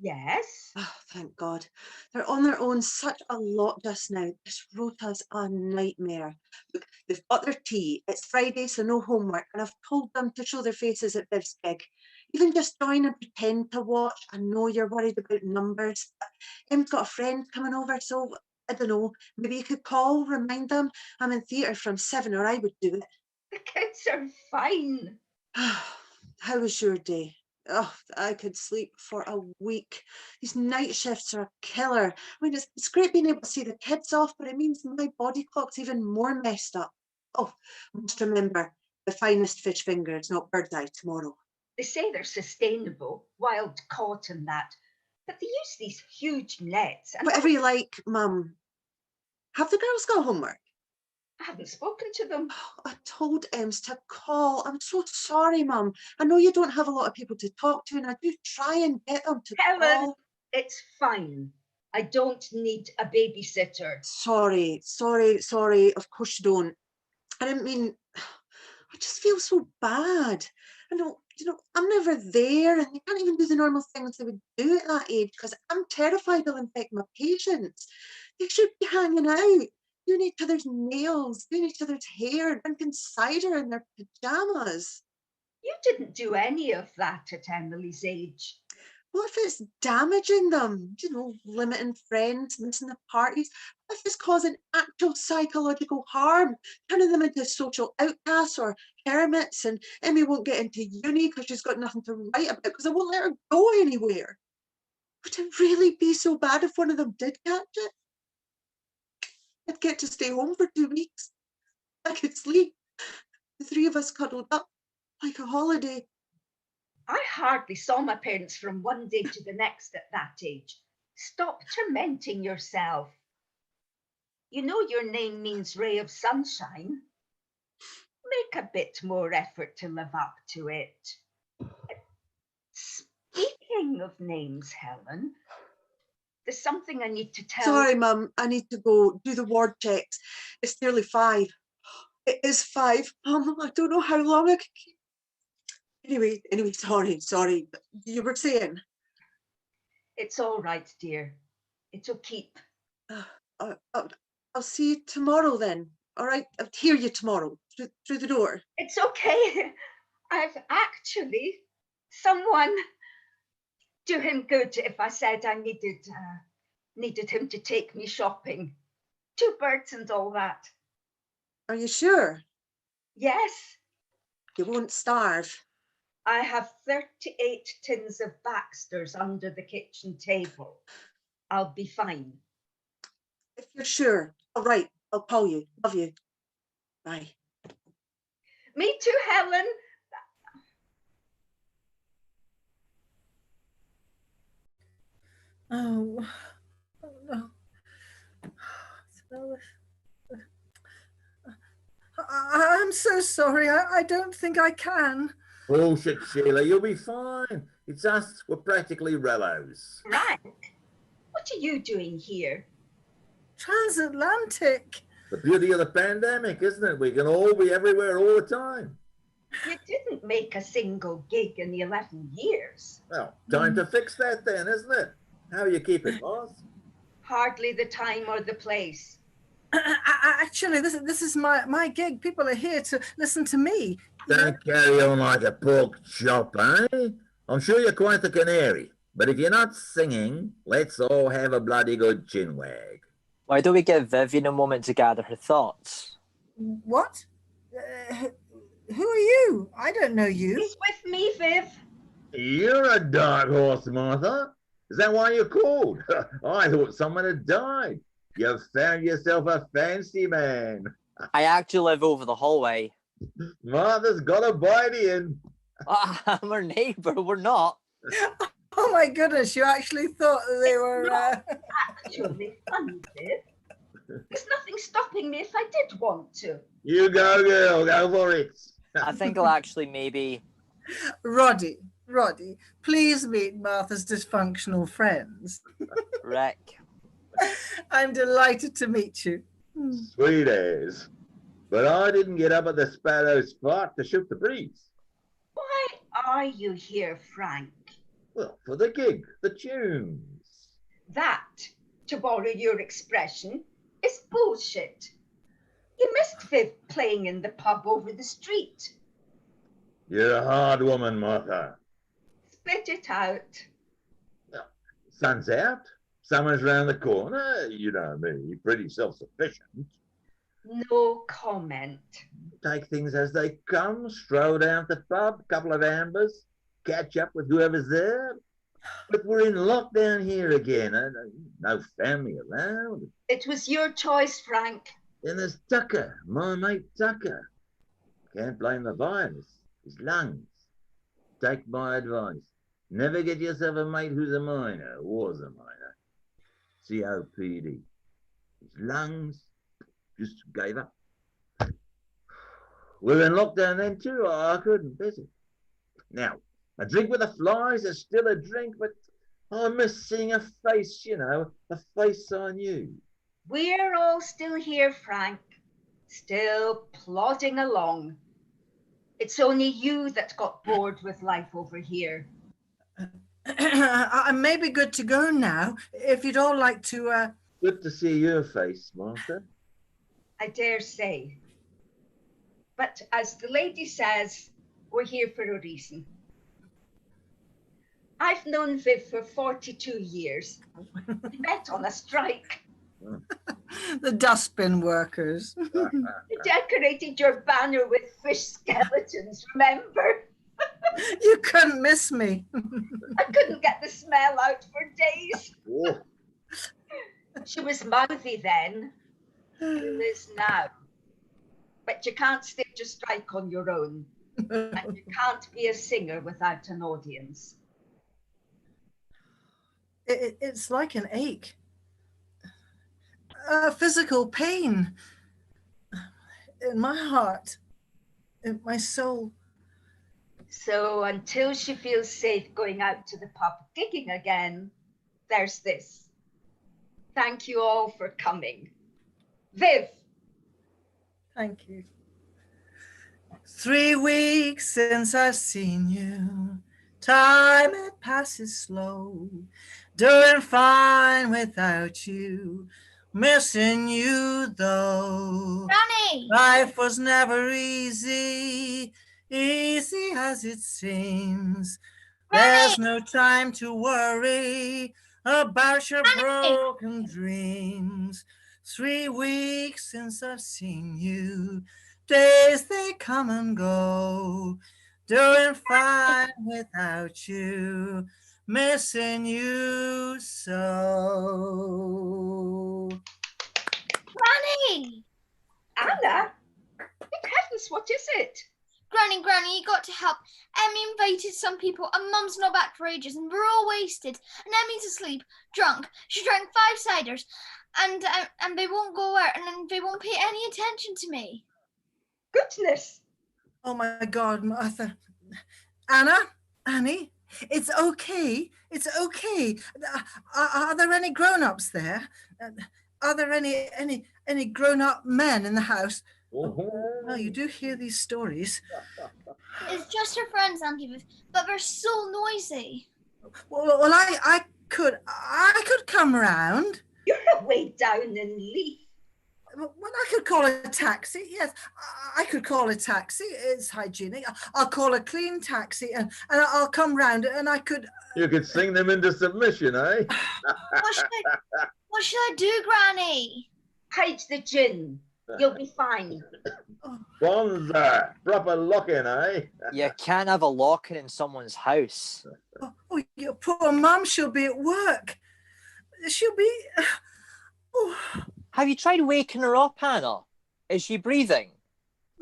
Yes. Oh, thank God. They're on their own such a lot just now. This rota's a nightmare. Look, they've got their tea. It's Friday, so no homework. And I've told them to show their faces at Viv's gig. Even just join and pretend to watch. I know you're worried about numbers, but Em's got a friend coming over, so I don't know. Maybe you could call, remind them I'm in theatre from 7, or I would do it. The kids are fine. How was your day? Oh, I could sleep for a week. These night shifts are a killer. I mean, it's great being able to see the kids off, but it means my body clock's even more messed up. Oh, must remember, the finest fish fingers, not bird's eye, tomorrow. They say they're sustainable, wild caught and that, but they use these huge nets. And Whatever you like, Mum. Have the girls got homework? I haven't spoken to them. I told Ems to call. I'm so sorry, Mum. I know you don't have a lot of people to talk to, and I do try and get them to Helen, call. it's fine. I don't need a babysitter. Sorry. Of course you don't. I didn't mean, I just feel so bad. I know, I'm never there, and they can't even do the normal things they would do at that age because I'm terrified they'll infect my patients. They should be hanging out, doing each other's nails, doing each other's hair, drinking cider in their pajamas. You didn't do any of that at Emily's age. What if it's damaging them? Limiting friends, missing the parties? What if it's causing actual psychological harm, turning them into social outcasts or hermits, and Emmy won't get into uni because she's got nothing to write about because I won't let her go anywhere? Would it really be so bad if one of them did catch it? I'd get to stay home for 2 weeks. I could sleep. The 3 of us cuddled up like a holiday. I hardly saw my parents from one day to the next at that age. Stop tormenting yourself. You know your name means ray of sunshine. Make a bit more effort to live up to it. Speaking of names, Helen, there's something I need to tell you. Sorry, Mum, I need to go do the ward checks. It's nearly 5. It is 5. I don't know how long I could keep. Anyway, sorry, but you were saying? It's all right, dear. It'll keep. I'll see you tomorrow then. All right, I'll hear you tomorrow through the door. It's okay. I've actually someone do him good if I said I needed him to take me shopping. 2 birds and all that. Are you sure? Yes. You won't starve. I have 38 tins of Baxter's under the kitchen table. I'll be fine. If you're sure. All right, I'll call you. Love you. Bye. Me too, Helen. Oh no. I'm so sorry. I don't think I can. Bullshit, Sheila. You'll be fine. It's us. We're practically rellos. Frank, what are you doing here? Transatlantic. The beauty of the pandemic, isn't it? We can all be everywhere all the time. You didn't make a single gig in the 11 years. Well, time to fix that then, isn't it? How you keeping, boss? Hardly the time or the place. Actually, this is my gig. People are here to listen to me. Don't carry on like a pork chop, eh? I'm sure you're quite the canary, but if you're not singing, let's all have a bloody good chinwag. Why don't we give Vivian a moment to gather her thoughts? What? Who are you? I don't know you. He's with me, Viv. You're a dark horse, Martha. Is that why you called? I thought someone had died. You've found yourself a fancy man. I actually live over the hallway. Martha's got a bite in. I'm her neighbour, we're not. Oh my goodness, you actually thought they were... Actually funny, Viv. There's nothing stopping me if I did want to. You go, girl, go for it. I think I'll actually maybe... Roddy, please meet Martha's dysfunctional friends. Rick. I'm delighted to meet you. Sweet as. But I didn't get up at the Sparrow's fart to shoot the breeze. Why are you here, Frank? Well, for the gig, the tunes. That, to borrow your expression, is bullshit. You missed Viv playing in the pub over the street. You're a hard woman, Martha. Spit it out. Well, sun's out, summer's round the corner. You know me, pretty self-sufficient. No comment. Take things as they come, stroll down to the pub, couple of ambers, catch up with whoever's there. But we're in lockdown here again, and no family around. It was your choice, Frank. Then there's Tucker, my mate Tucker. Can't blame the virus, his lungs. Take my advice. Never get yourself a mate who's a minor, was a minor. COPD. His lungs just gave up. We're in lockdown then too, I couldn't visit. Now, a drink with the flies is still a drink, but I miss seeing a face, you know, a face I knew. We're all still here, Frank. Still plodding along. It's only you that got bored with life over here. I may be good to go now, if you'd all like to... Good to see your face, Martha. I dare say. But as the lady says, we're here for a reason. I've known Viv for 42 years. We met on a strike. The dustbin workers. You decorated your banner with fish skeletons, remember? You couldn't miss me. I couldn't get the smell out for days. Oh. She was mouthy then. Who is now? But you can't stage a strike on your own. And you can't be a singer without an audience. It's like an ache. A physical pain. In my heart. In my soul. So until she feels safe going out to the pub gigging again, there's this. Thank you all for coming. Viv. Thank you. 3 weeks since I've seen you. Time it passes slow. Doing fine without you. Missing you though. Granny! Life was never easy as it seems. There's no time to worry about your broken dreams. 3 weeks since I've seen you. Days they come and go. Doing fine without you. Missing you so. Granny! Anna? Good heavens, what is it? Granny, you got to help. Emmy invited some people and Mum's not back for ages and we're all wasted. And Emmy's asleep, drunk. She drank 5 ciders and they won't go out and they won't pay any attention to me. Goodness. Oh my God, Martha. Annie, it's okay. It's okay. Are there any grown-ups there? Are there any grown-up men in the house? Oh, you do hear these stories. It's just her friends, Auntie Viv, but they're so noisy. Well, I could come round. You're away down in Leith. Well, I could call a taxi. Yes, I could call a taxi. It's hygienic. I'll call a clean taxi and I'll come round and I could... You could sing them into submission, eh? What should I do, Granny? Hide the gin. You'll be fine. Bonza, proper lock-in, eh? You can't have a lock-in in someone's house. Oh, your poor mum, she'll be at work. She'll be... Oh, Have you tried waking her up, Anna? Is she breathing?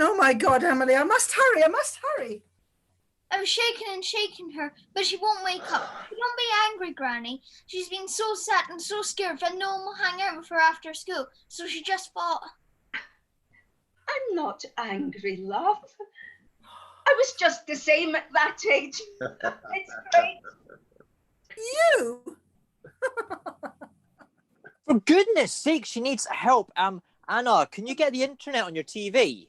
oh my God, Emily, I must hurry. I'm shaking and shaking her, but she won't wake up. Don't be angry, Granny. She's been so sad and so scared that no one will hang out with her after school, so she just thought. I'm not angry, love. I was just the same at that age. It's great. You? For goodness sake, she needs help. Anna, can you get the internet on your TV?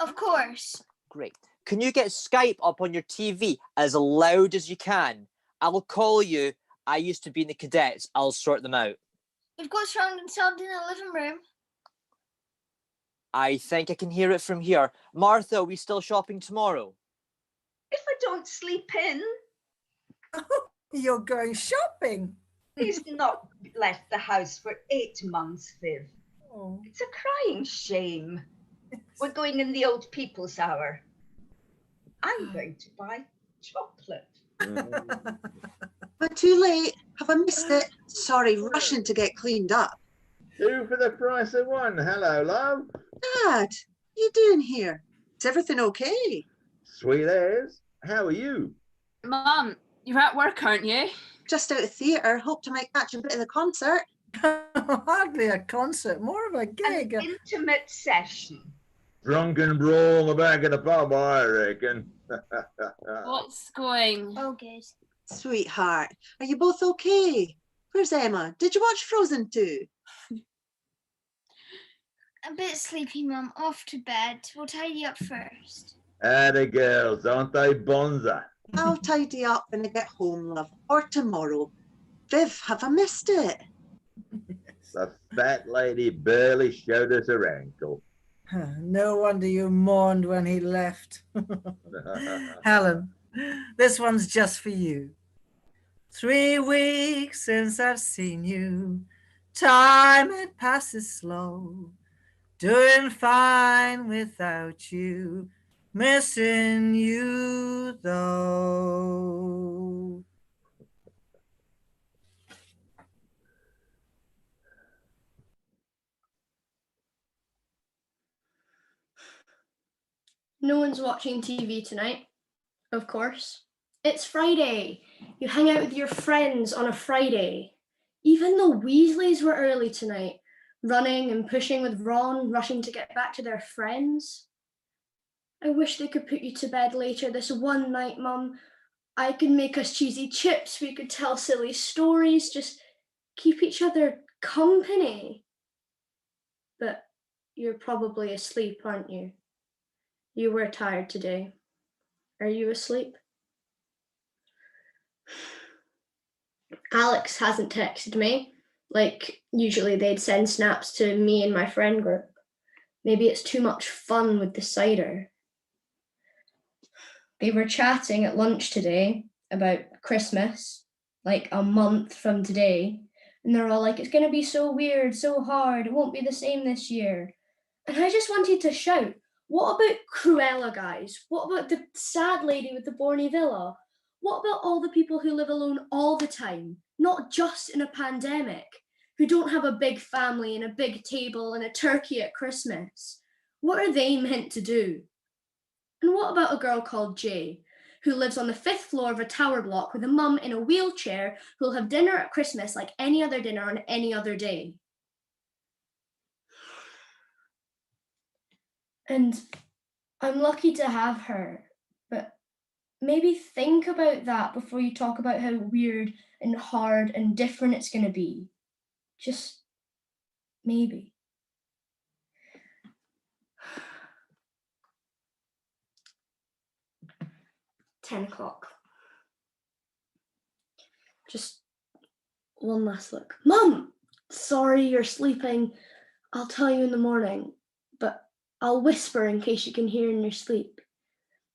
Of course. Great. Can you get Skype up on your TV as loud as you can? I'll call you. I used to be in the cadets. I'll sort them out. We've got surround and sound in the living room. I think I can hear it from here. Martha, are we still shopping tomorrow? If I don't sleep in, You're going shopping. he's not left the house for 8 months, Viv. Oh. It's a crying shame. We're going in the old people's hour. I'm going to buy chocolate. But too late. Have I missed it? Sorry, rushing to get cleaned up. 2 for the price of 1. Hello, love. Dad, you doing here? Is everything okay? Sweet as. How are you? Mum, you're at work, aren't you? Just out of theatre. Hoped I might catch a bit of the concert. Hardly a concert, more of a An gig. intimate session. Drunken brawl in the back of the pub, I reckon. What's going? Oh, good. Sweetheart, are you both okay? Where's Emma? Did you watch Frozen 2? A bit sleepy, Mum. Off to bed. We'll tidy up first. The girls, aren't they bonza? I'll tidy up when I get home, love, or tomorrow. Viv, have I missed it? The fat lady barely showed us her ankle. No wonder you mourned when he left. Helen, this one's just for you. 3 weeks since I've seen you. Time it passes slow. Doing fine without you. Missing you though. No one's watching TV tonight, of course. It's Friday. You hang out with your friends on a Friday. Even the Weasleys were early tonight, running and pushing with Ron, rushing to get back to their friends. I wish they could put you to bed later this one night, Mum. I could make us cheesy chips, we could tell silly stories, just keep each other company. But you're probably asleep, aren't you? You were tired today. Are you asleep? Alex hasn't texted me. Like, usually they'd send snaps to me and my friend group. Maybe it's too much fun with the cider. They were chatting at lunch today about Christmas, like a month from today. And they're all like, it's going to be so weird, so hard. It won't be the same this year. And I just wanted to shout, what about Cruella, guys? What about the sad lady with the Borny Villa? What about all the people who live alone all the time, not just in a pandemic, who don't have a big family and a big table and a turkey at Christmas? What are they meant to do? And what about a girl called Jay, who lives on the 5th floor of a tower block with a mum in a wheelchair who'll have dinner at Christmas like any other dinner on any other day? And I'm lucky to have her, but maybe think about that before you talk about how weird and hard and different it's going to be. Just maybe. $10. Just one last look. Mum, sorry you're sleeping. I'll tell you in the morning, but I'll whisper in case you can hear in your sleep.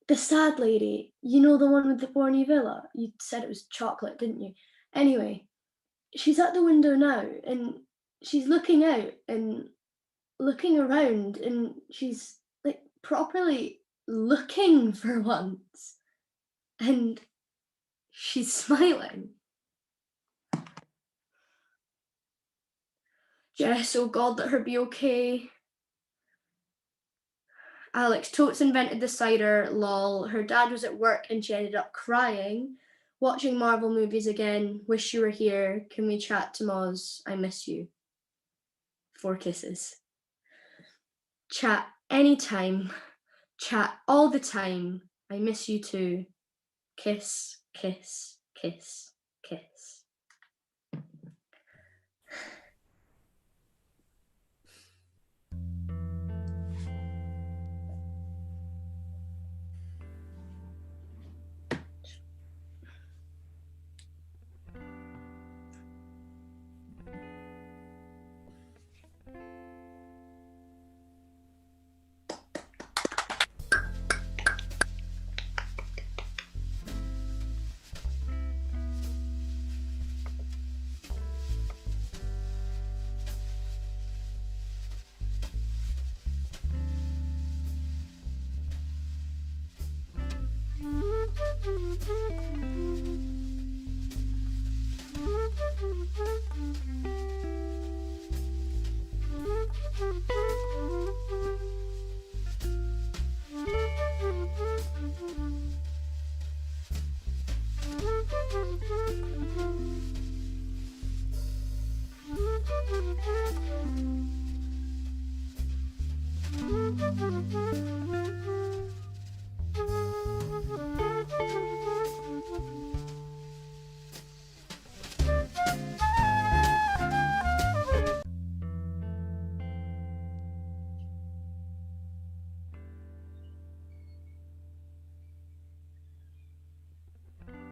The sad lady, you know, the one with the Borny Villa? You said it was chocolate, didn't you? Anyway, she's at the window now and she's looking out and looking around and she's like properly looking for once. And she's smiling. Jess, oh God, let her be okay. Alex, Totes invented the cider, lol. Her dad was at work and she ended up crying. Watching Marvel movies again. Wish you were here. Can we chat to Moz? I miss you. 4 kisses. Chat anytime. Chat all the time. I miss you too. Kiss, kiss, kiss, kiss.